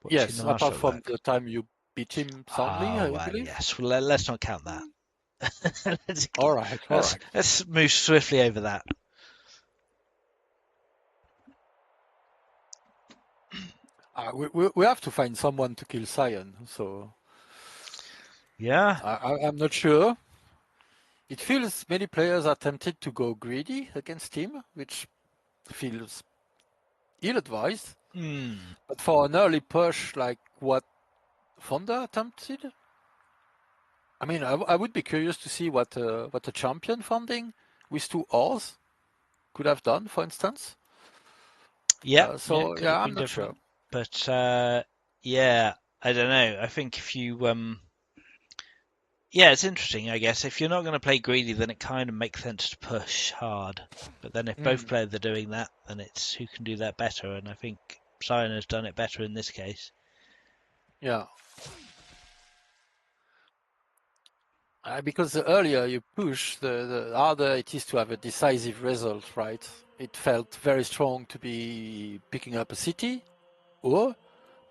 watching the Yes, master apart at from work. the time you beat him soundly, Oh, I well, believe. yes. Well, let's not count that. let's, All right, all let's right. let's move swiftly over that. We have to find someone to kill Sion, so Yeah. I'm not sure. It feels many players are tempted to go greedy against him, which feels ill-advised. Hmm. But for an early push like what Fonda attempted, I mean, I would be curious to see what a champion funding with two R's could have done, for instance. Yeah. Yeah. So Could yeah, have I'm been not sure. different, but yeah. I don't know. I think if you yeah, it's interesting, I guess. If you're not going to play greedy, then it kind of makes sense to push hard. But then if both Mm, players are doing that, then it's who can do that better. And I think Sion has done it better in this case. yeah, because the earlier you push, the harder it is to have a decisive result, right? It felt very strong to be picking up a city, or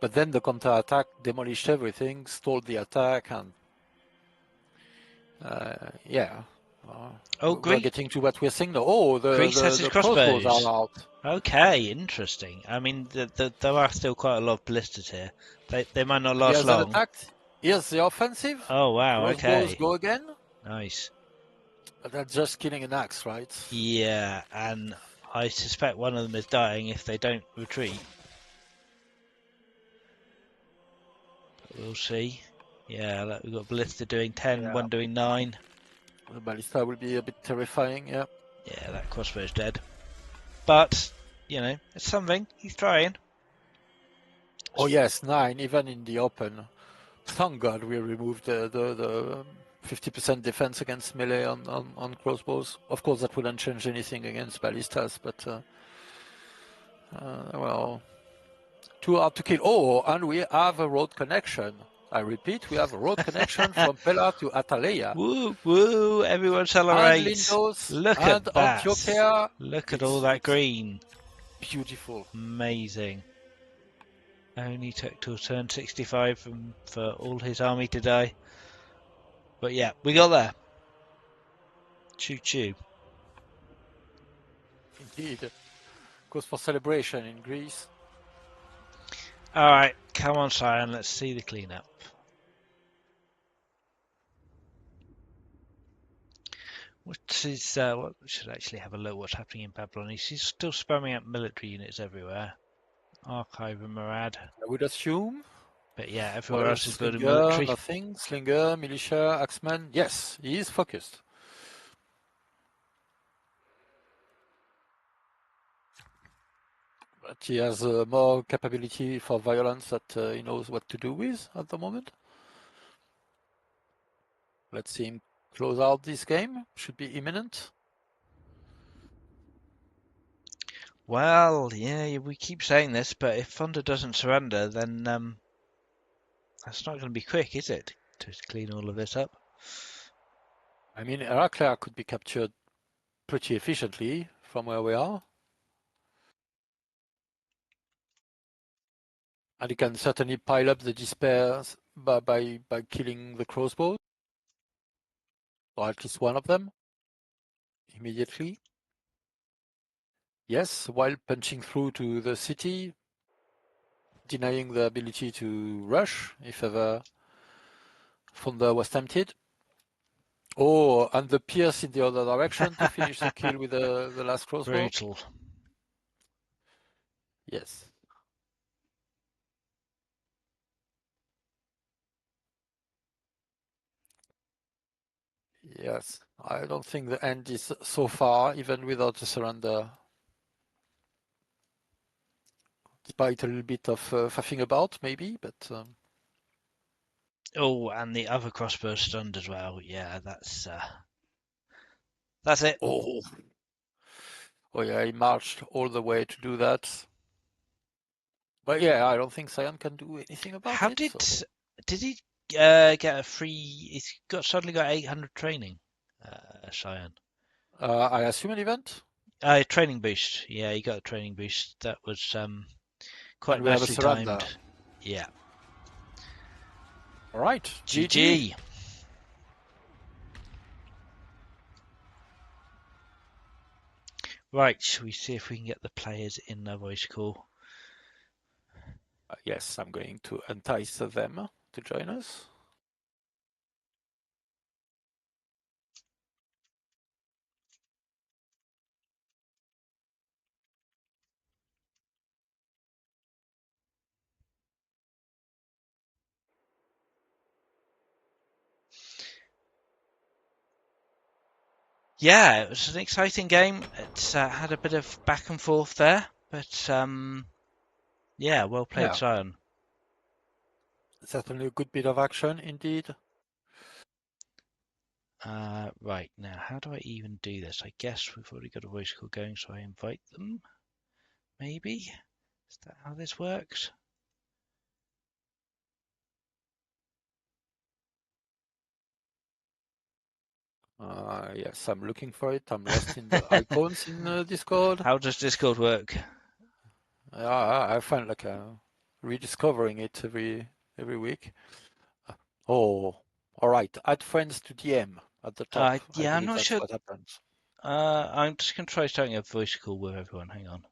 but then the counter-attack demolished everything, stalled the attack, and yeah, uh, Oh, we're getting to what we're seeing now. Oh, Greece has his the crossbows are crossbows. out. Okay, interesting. I mean, there are still quite a lot of ballistas here. They might not He last hasn't long. attacked. Here's the offensive. Oh wow, Crossbows okay, go again. nice. But that's just killing an axe, right? Yeah, and I suspect one of them is dying if they don't retreat. But we'll see. Yeah, look, we've got ballista doing 10, Yeah, one doing 9. the ballista will be a bit terrifying. Yeah. Yeah, that crossbow's dead. But, you know, it's something. He's trying. Oh yes, 9 even in the open. Thank God we removed the 50% defense against melee on crossbows. Of course, that wouldn't change anything against ballistas, but well, too hard to kill. Oh, and we have a road connection. I repeat, we have a road connection from Pella to Atalaya. Woo, woo, everyone And celebrates. Lindos Look and at that. Antioquia. Look at all It's that it's green. beautiful. Amazing. Only took till turn 65 for all his army to die. But yeah, we got there. Choo choo. Indeed. Goes for celebration in Greece. Alright, come on, Sion, let's see the cleanup. What is what we should actually have a look what's happening in Babylon. He's still spamming out military units everywhere. Archive and Murad. I would assume. But yeah, everywhere Well, else is building Slinger, military. nothing. Slinger, militia, axeman. Yes, he is focused. But he has more capability for violence that he knows what to do with at the moment. Let's see him close out this game. Should be imminent. Well, yeah, we keep saying this, but if Fonda doesn't surrender, then that's not going to be quick, is it? To clean all of this up. I mean, Heraclea could be captured pretty efficiently from where we are. And he can certainly pile up the despair by killing the crossbows, or at least one of them, immediately. Yes, while punching through to the city, denying the ability to rush if ever Fonda was tempted. Oh, and the pierce in the other direction to finish the kill with the last crossbow. Brutal. Yes. Yes. I don't think the end is so far, even without the surrender. Despite a little bit of faffing about, maybe, but Oh, and the other crossbow stunned as well. Yeah, that's That's it. Oh, oh yeah, he marched all the way to do that. But yeah, I don't think Sion can do anything about How it. So. did he get a free? He's suddenly got 800 training, Cyan. I assume an event, Training boost. Yeah, he got a training boost. That was quite and we have a nicely surrender. timed. Yeah. All right, GG. GG. Right, shall we see if we can get the players in the voice call? Yes, I'm going to entice them to join us. Yeah, it was an exciting game. It had a bit of back and forth there, but yeah, well played, Yeah, Sion. certainly a good bit of action indeed. Right, now, how do I even do this? I guess we've already got a voice call going, so I invite them, maybe? Is that how this works? Yes, I'm looking for it. I'm lost in the icons in Discord. How does Discord work? I find like rediscovering it every week. Oh, all right. Add friends to DM at the top. I Yeah, I'm believe not that's sure. what happens. I'm just going to try starting a voice call with everyone. Hang on.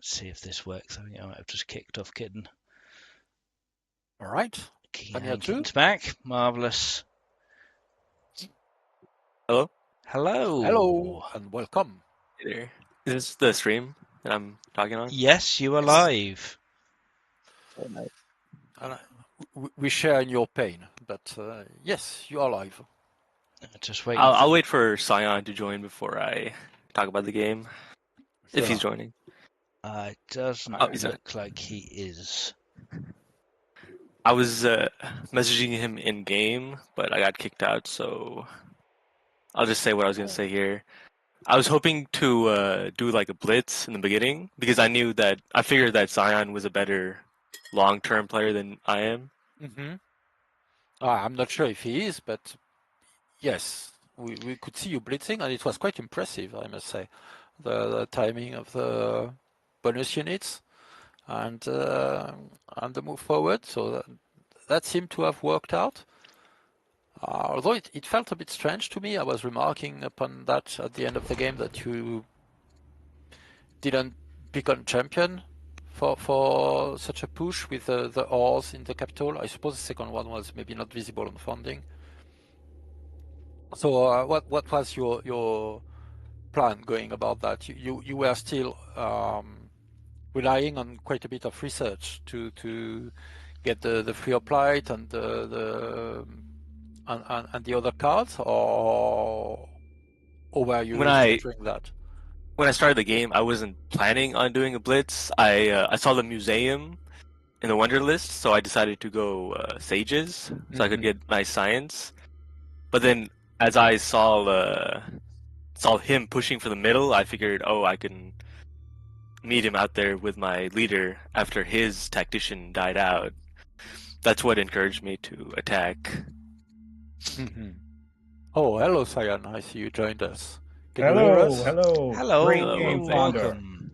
See if this works. I think I might have just kicked off Kitten. All right. And Tanya too. Kitten's back. Marvellous. Hello? Hello Hello. and welcome. Hey there. Is this the stream that I'm talking on? Yes, you are Yes. live. Oh, nice. And we share in your pain, but yes, you are live. Just waiting. I'll wait for Sion to join before I talk about the game, if he's Sure. joining. It doesn't Oh, he's not. look like he is. I was messaging him in game, but I got kicked out, so I'll just say what I was going to say here. I was hoping to do like a blitz in the beginning because I figured that Sion was a better long-term player than I am. Mm-hmm. I'm not sure if he is, but yes, we could see you blitzing, and it was quite impressive, I must say. The timing of the bonus units and the move forward. So that seemed to have worked out. Although it felt a bit strange to me. I was remarking upon that at the end of the game that you didn't pick on champion for such a push with the ores in the capital. I suppose the second one was maybe not visible on funding. So what was your plan going about that? You were still relying on quite a bit of research to get the free uplight and and the other cards, or were you When I restructuring that? when I started the game, I wasn't planning on doing a blitz. I saw the museum in the Wonder List, so I decided to go Sages, so I could get nice science. But then, as I saw him pushing for the middle, I figured, oh, I can meet him out there with my leader after his tactician died out. That's what encouraged me to attack. Oh, hello, Cyan. I see you joined us. Can you hear us? Hello. Hello, Great game, Fonder. welcome.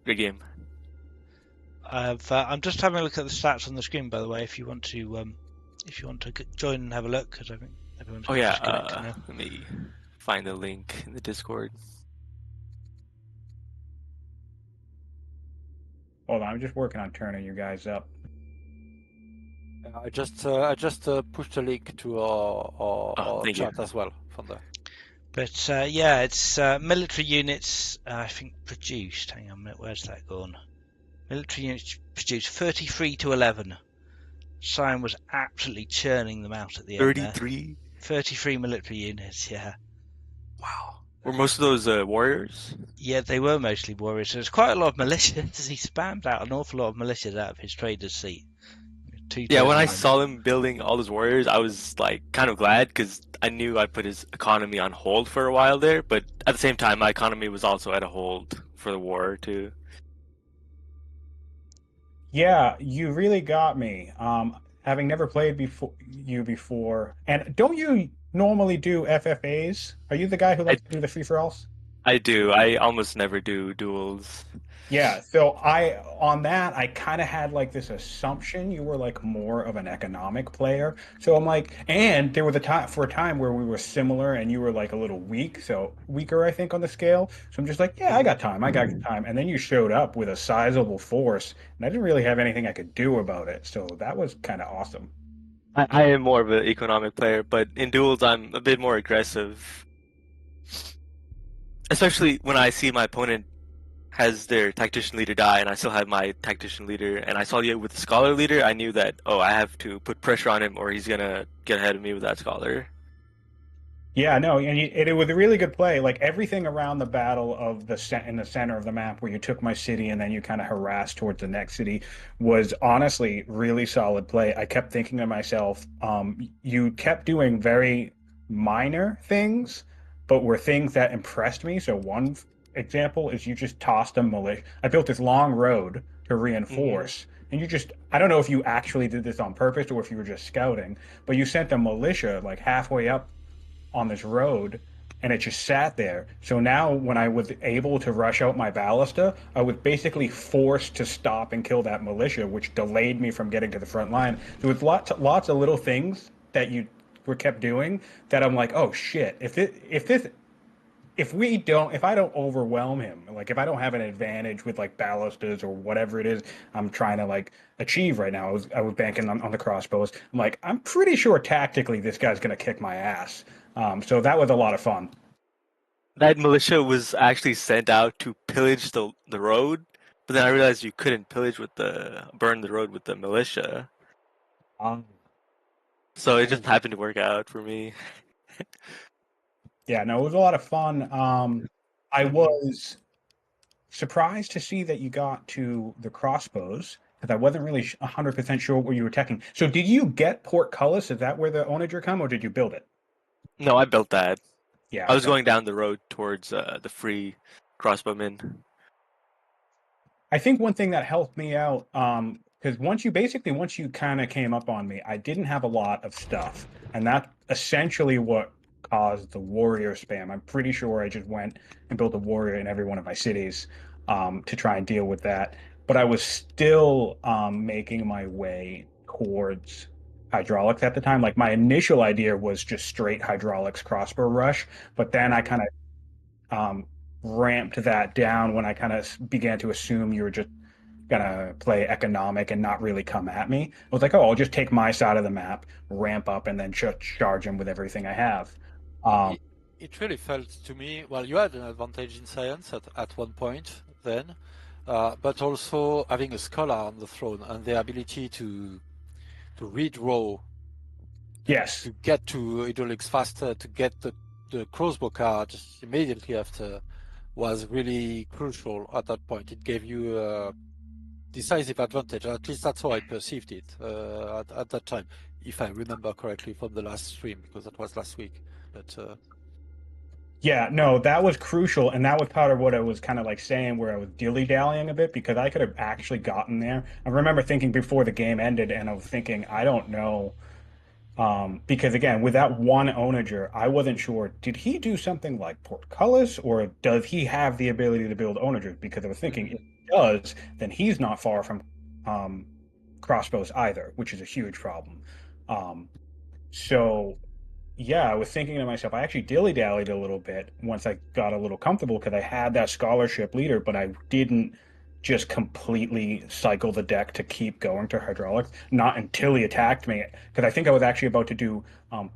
Good game. I'm just having a look at the stats on the screen, by the way. If you want to join and have a look, because I think everyone's just connected now. Let me find the link in the Discord. Hold on, I'm just working on turning you guys up. I just pushed a link to our chat as well from there. But yeah, it's military units, I think, produced. Hang on a minute, where's that gone? Military units produced 33 to 11. Sion was absolutely churning them out at the end there. 33? 33 military units, yeah. Wow. Were most of those warriors? Yeah, they were mostly warriors. There's quite a lot of militias. He spammed out an awful lot of militias out of his trader's seat. Yeah, when I turns in. saw him building all his warriors, I was like kind of glad because I knew I put his economy on hold for a while there. But at the same time, my economy was also at a hold for the war too. Yeah, you really got me. Having never played before, and don't you normally do FFAs? Are you the guy who I likes to do the free for alls? I do. I almost never do duels. Yeah, so on that, I kind of had like this assumption you were like more of an economic player. So I'm like, and there was a time for a time where we were similar and you were like a little weak, so weaker, I think, on the scale. So I'm just like, yeah, I got time. And then you showed up with a sizable force, and I didn't really have anything I could do about it. So that was kind of awesome. I am more of an economic player, but in duels, I'm a bit more aggressive. Especially when I see my opponent has their tactician leader die and I still have my tactician leader and I saw you with the scholar leader, I knew that, oh, I have to put pressure on him or he's gonna get ahead of me with that scholar. Yeah, no, it was a really good play. Like everything around the battle of in the center of the map where you took my city and then you kind of harassed towards the next city was honestly really solid play. I kept thinking to myself, you kept doing very minor things, but were things that impressed me. So one example is you just tossed a militia. I built this long road to reinforce. And you just, I don't know if you actually did this on purpose or if you were just scouting, but you sent a militia like halfway up on this road and it just sat there. So now when I was able to rush out my ballista, I was basically forced to stop and kill that militia, which delayed me from getting to the front line. There was lots of little things that you were kept doing that I'm like, oh shit, if I don't overwhelm him, like if I don't have an advantage with like ballistas or whatever it is I'm trying to like achieve right now, I was banking on the crossbows. I'm like, I'm pretty sure tactically this guy's gonna kick my ass. So that was a lot of fun. That militia was actually sent out to pillage the road, but then I realized you couldn't burn the road with the militia. Um, So it just happened to work out for me. yeah, no, it was a lot of fun. I was surprised to see that you got to the crossbows because I wasn't really 100% sure where you were attacking. So did you get portcullis? Is that where the onager come, or did you build it? No, I built that. Yeah, I was okay. going down the road towards the free crossbowmen. I think one thing that helped me out, because once you kind of came up on me, I didn't have a lot of stuff, and that's essentially what caused the warrior spam. I'm pretty sure I just went and built a warrior in every one of my cities, to try and deal with that. But I was still making my way towards hydraulics at the time. Like my initial idea was just straight hydraulics crossbow rush, but then I kind of ramped that down when I kind of began to assume you were just gonna play economic and not really come at me. I was like, oh, I'll just take my side of the map, ramp up, and then charge him with everything I have. It really felt to me, well, you had an advantage in science at one point then, but also having a scholar on the throne and the ability to redraw, Yes. to get to hydraulics faster, to get the crossbow card immediately after was really crucial at that point. It gave you a decisive advantage. At least that's how I perceived it at that time, if I remember correctly from the last stream, because that was last week. But Yeah, no, that was crucial, and that was part of what I was kind of like saying, where I was dilly-dallying a bit because I could have actually gotten there. I remember thinking before the game ended, and I was thinking, I don't know. Because again, with that one onager, I wasn't sure, did he do something like portcullis, or does he have the ability to build onagers? Because I was thinking, if he does, then he's not far from crossbows either, which is a huge problem. Um, so yeah, I was thinking to myself, I actually dilly-dallied a little bit once I got a little comfortable because I had that scholarship leader, but I didn't just completely cycle the deck to keep going to hydraulics, not until he attacked me. Because I think I was actually about to do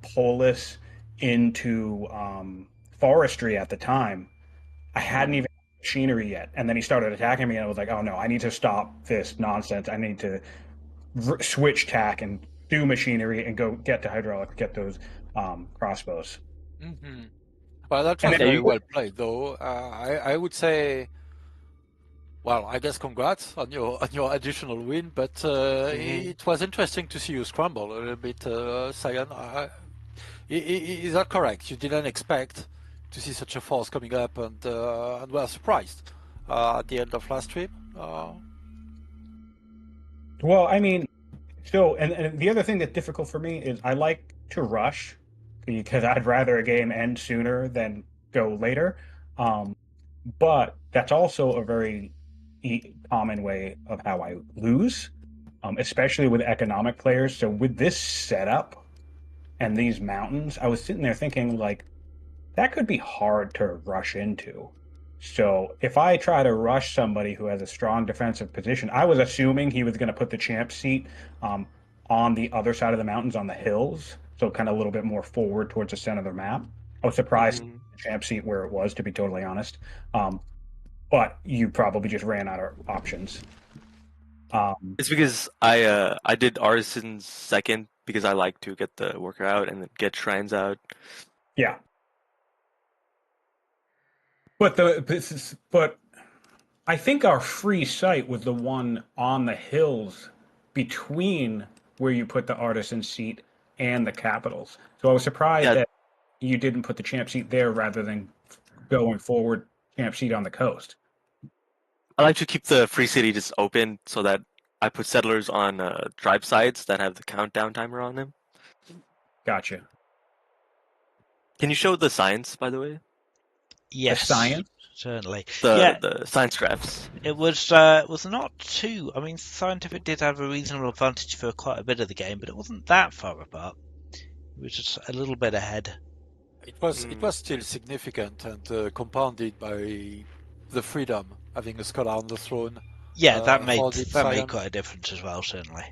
Polis into forestry at the time. I hadn't even machinery yet, and then he started attacking me, and I was like, oh no, I need to stop this nonsense. I need to switch tack and do machinery and go get to hydraulics, get those crossbows. Well, that And was then very well played, though. I would say Well, I guess congrats on your additional win, but it was interesting to see you scramble a little bit, Cyan. Is that correct? You didn't expect to see such a force coming up, and were surprised at the end of last stream. Well, I mean, so and the other thing that's difficult for me is I like to rush because I'd rather a game end sooner than go later. Um, but that's also a very common way of how I lose, especially with economic players. So with this setup and these mountains, I was sitting there thinking like that could be hard to rush into. So if I try to rush somebody who has a strong defensive position, I was assuming he was going to put the champ seat um, on the other side of the mountains on the hills, so kind of a little bit more forward towards the center of the map. I was surprised Mhm. the champ seat where it was, to be totally honest. But you probably just ran out of options. It's because I did artisans second because I like to get the worker out and then get shrines out. Yeah. But I think our free site was the one on the hills between where you put the artisan seat and the capitals. So I was surprised Yeah. that you didn't put the champ seat there rather than going forward champ seat on the coast. I like to keep the free city just open so that I put settlers on tribe sites that have the countdown timer on them. Gotcha. Can you show the science, by the way? Yes, The science? certainly. The science graphs. It was not too. I mean, Scientific did have a reasonable advantage for quite a bit of the game, but it wasn't that far apart. It was just a little bit ahead. It was still significant and compounded by the freedom having a scholar on the throne. Yeah, that made Cyan. quite a difference as well, certainly.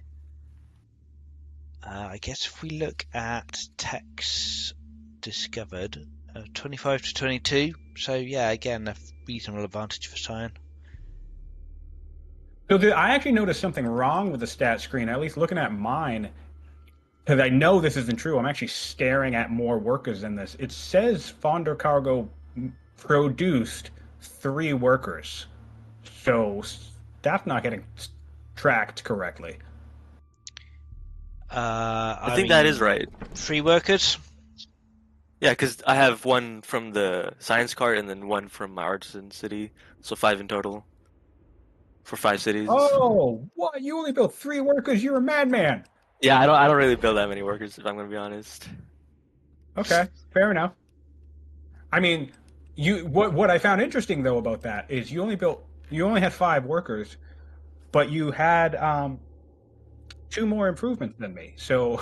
I guess if we look at techs discovered, 25 to 22. So yeah, again, a reasonable advantage for Cyan. So I actually noticed something wrong with the stat screen, at least looking at mine, because I know this isn't true. I'm actually staring at more workers in this. It says FonderCargo produced 3 workers. So that's not getting tracked correctly. I think that is right. 3 workers. Yeah, because I have one from the science cart and then one from my artisan city, so 5 in total for 5 cities. Oh, what? You only built 3 workers? You're a madman. Yeah, I don't really build that many workers, if I'm gonna be honest. Okay, fair enough. I mean, what I found interesting though about that is you only had 5 workers, but you had 2 more improvements than me. So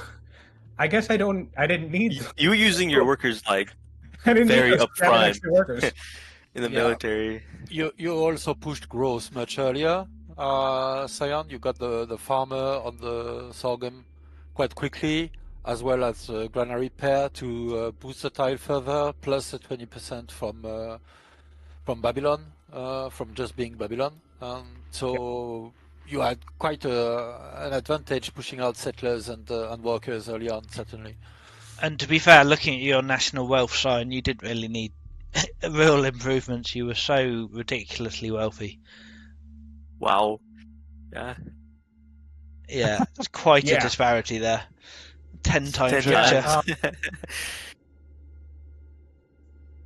I guess I didn't need You using your workers like I didn't very need those 7 upfront. extra workers. in the Yeah. military. You also pushed growth much earlier, Cyan. You got the farmer on the sorghum quite quickly, as well as granary pair to boost the tile further, plus the 20% from Babylon, from just being Babylon. So you had quite an advantage pushing out settlers and workers early on, certainly. And to be fair, looking at your national wealth sign, you didn't really need real improvements. You were so ridiculously wealthy. Wow. Yeah. Yeah, it's quite Yeah. a disparity there. 10 times 10 richer. times.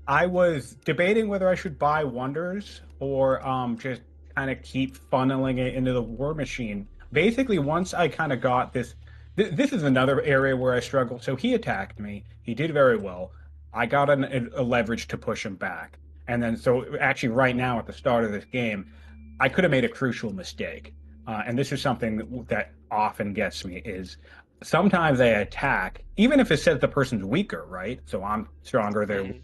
I was debating whether I should buy Wonders or just kind of keep funneling it into the War Machine. Basically, once I kind of got this, this is another area where I struggled. So he attacked me. He did very well. I got a leverage to push him back. And then, so actually, right now at the start of this game, I could have made a crucial mistake. And this is something that often gets me is sometimes I attack, even if it says the person's weaker, right? So I'm stronger, they're weaker.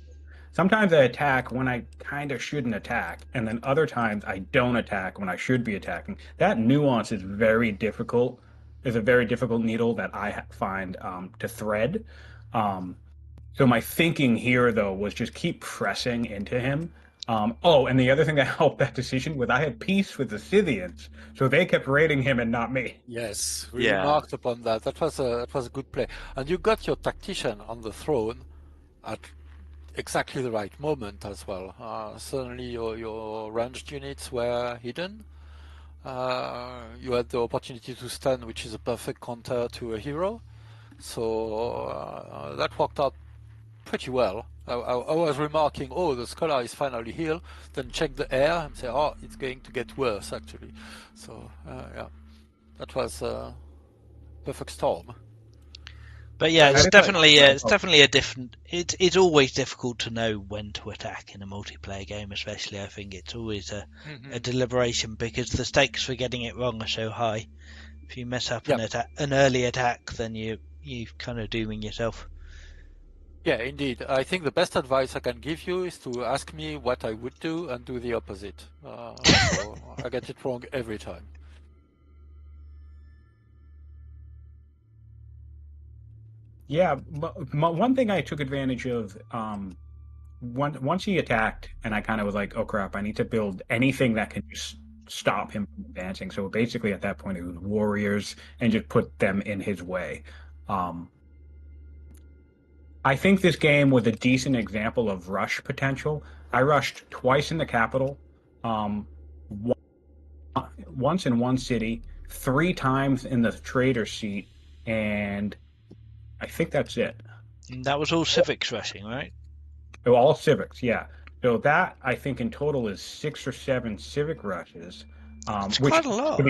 Sometimes I attack when I kind of shouldn't attack, and then other times I don't attack when I should be attacking. That nuance is very difficult. Is a very difficult needle that I find to thread. So my thinking here, though, was just keep pressing into him. And the other thing that helped that decision was I had peace with the Scythians, so they kept raiding him and not me. Yes, we Yeah. remarked upon that. That was a good play, and you got your tactician on the throne at exactly the right moment as well. Suddenly your ranged units were hidden. You had the opportunity to stun, which is a perfect counter to a hero. So that worked out pretty well. I was remarking, oh, the scholar is finally healed. Then check the air and say, oh, it's going to get worse actually. So yeah, that was a perfect storm. But yeah, I it's didn't like definitely a different. It's always difficult to know when to attack in a multiplayer game, especially. I think it's always a deliberation because the stakes for getting it wrong are so high. If you mess up Yep. an early attack, then you kind of dooming yourself. Yeah, indeed. I think the best advice I can give you is to ask me what I would do and do the opposite. So I get it wrong every time. Yeah, one thing I took advantage of once he attacked, and I kind of was like, "Oh crap! I need to build anything that can just stop him from advancing." So basically, at that point, it was warriors and just put them in his way. Um, I think this game was a decent example of rush potential. I rushed twice in the capital, um, once in one city, three times in the trader seat, and I think that's it. And that was all civics rushing, right? Oh, all civics, yeah. So that I think in total is 6 or 7 civic rushes, It's which quite a lot.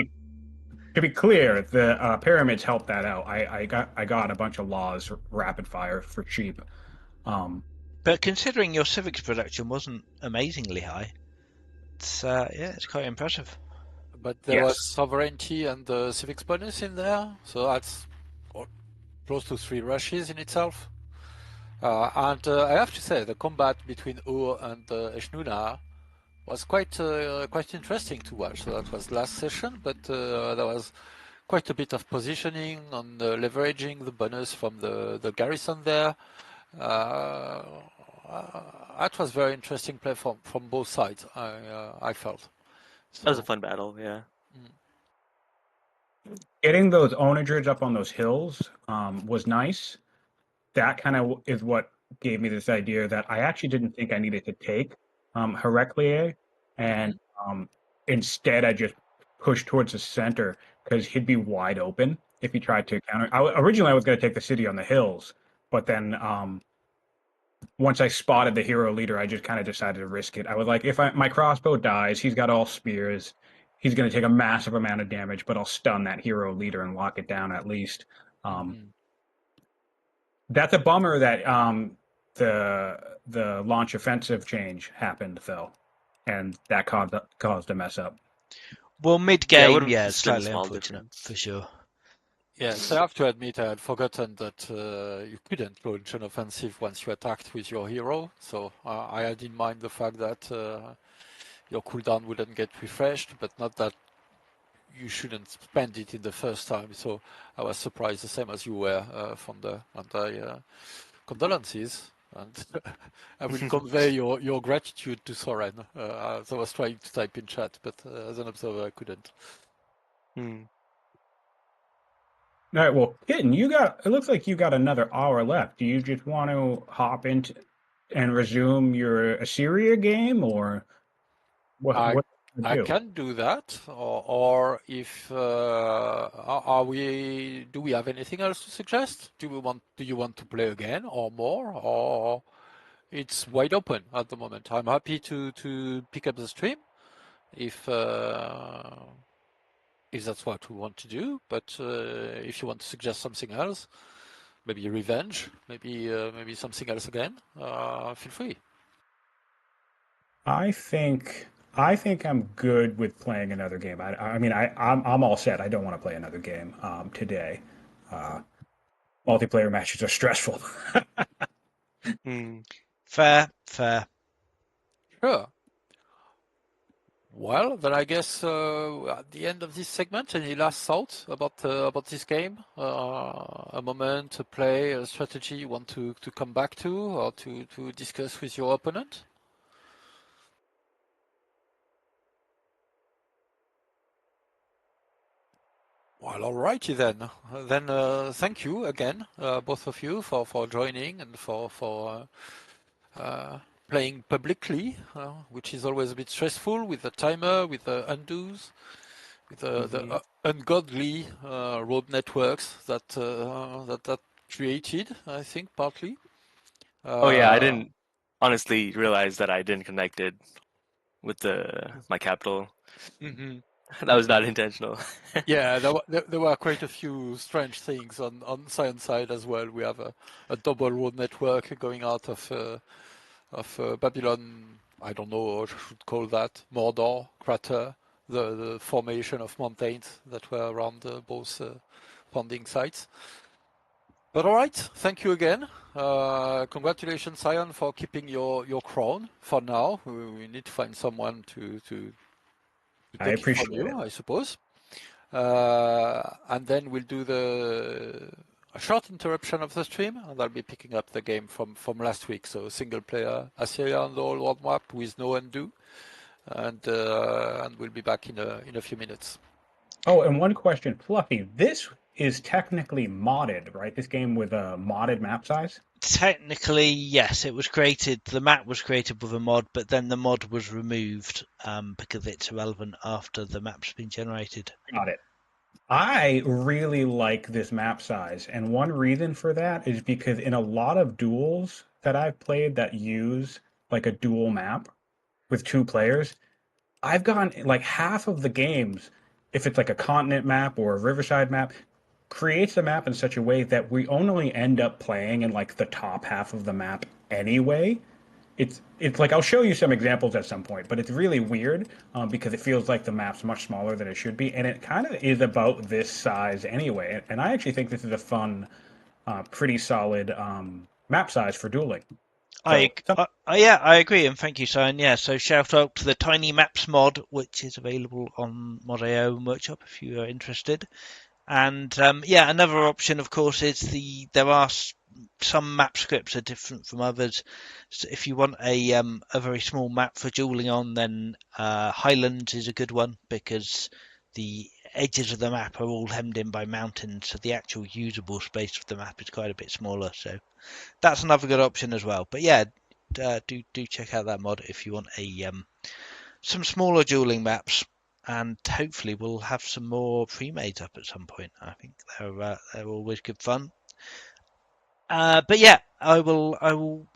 to be clear, the pyramids helped that out. I got a bunch of laws rapid fire for cheap. Um, But considering your civics production wasn't amazingly high, it's it's quite impressive. But there was yes, sovereignty and the civics bonus in there, so that's close to 3 rushes in itself. And I have to say, the combat between Ur and Eshnuna was quite interesting to watch. So that was last session, but there was quite a bit of positioning on leveraging the bonus from the garrison there. That was very interesting play from both sides. I felt. That was a So fun battle, yeah. getting those onagers up on those hills was nice. That kind of is what gave me this idea that I actually didn't think I needed to take Heraclier, and mhm. instead I just pushed towards the center because he'd be wide open if he tried to counter. Originally, I was going to take the city on the hills, but then once I spotted the hero leader, I just kind of decided to risk it. I was like, if my crossbow dies, he's got all spears. He's going to take a massive amount of damage, but I'll stun that hero leader and lock it down at least. Um, that's a bummer that the launch offensive change happened though, and that caused a mess up. Well, mid Yeah, it game, would have yeah, just been a slightly small unfortunate for difference. sure. Yes, I have to admit I had forgotten that you couldn't launch an offensive once you attacked with your hero. So I had in mind the fact that your cooldown wouldn't get refreshed, but not that you shouldn't spend it in the first time. So I was surprised, the same as you were, from the condolences. And I will convey your gratitude to Soren. As I was trying to type in chat, but as an observer, I couldn't. Hmm. All right, well, Kitten, it looks like you got another hour left. Do you just want to hop into and resume your Assyria game, or I what do I you do? can do that, or if are we? Do we have anything else to suggest? Do you want to play again or more, or it's wide open at the moment? I'm happy to pick up the stream if if that's what we want to do. But if you want to suggest something else, maybe revenge, maybe something else again, feel free. I think I'm good with playing another game. I mean I'm all set. I don't want to play another game today. Uh, multiplayer matches are stressful. Hmm. Fair, fair. Sure. Well, then I guess at the end of this segment, any last thoughts about this game? A moment, a play, a strategy you want to come back to or to discuss with your opponent? Well, alrighty then. Then thank you again, both of you, for joining and for playing publicly, which is always a bit stressful with the timer, with the undos, with the ungodly road networks that created, I think, partly. Oh yeah, I didn't honestly realize that I didn't connect it with my capital. Mm-hmm. That was not intentional. Yeah, there were quite a few strange things on Science side as well. We have a double road network going out of Babylon. I don't know what I should call that, Mordor crater, the formation of mountains that were around both ponding sites. But all right, thank you again. Congratulations, Sion, for keeping your crown for now. We need to find someone to I take it from appreciate you, it. I suppose. And then we'll do a short interruption of the stream, and I'll be picking up the game from last week. So single player Assyria on the old world map with no undo, and we'll be back in a few minutes. Oh, and one question, Fluffy. This is technically modded, right? This game with a modded map size? Technically, yes, it was created. The map was created with a mod, but then the mod was removed because it's irrelevant after the map's been generated. Got it. I really like this map size, and one reason for that is because in a lot of duels that I've played that use like a dual map with two players, I've gone like half of the games, if it's like a continent map or a riverside map, creates the map in such a way that we only end up playing in like the top half of the map anyway. It's like I'll show you some examples at some point, but it's really weird because it feels like the map's much smaller than it should be, and it kind of is about this size anyway. And I actually think this is a fun, pretty solid map size for dueling. So, Yeah, I agree, and thank you, Sion. Yeah, so shout out to the Tiny Maps mod, which is available on Mod.io and Workshop if you are interested. And yeah, another option, of course, is there are some map scripts are different from others. So if you want a very small map for dueling on, then Highlands is a good one because the edges of the map are all hemmed in by mountains, so the actual usable space of the map is quite a bit smaller. So that's another good option as well. But yeah, do check out that mod if you want some smaller dueling maps, and hopefully we'll have some more pre-mades up at some point. I think they're always good fun. But yeah, I will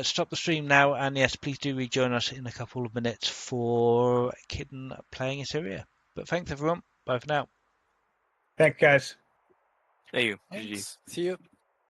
stop the stream now, and yes, please do rejoin us in a couple of minutes for Kidden playing Assyria. But thanks everyone. Bye for now. thanks, guys. Thank you. GG. Thanks. See you.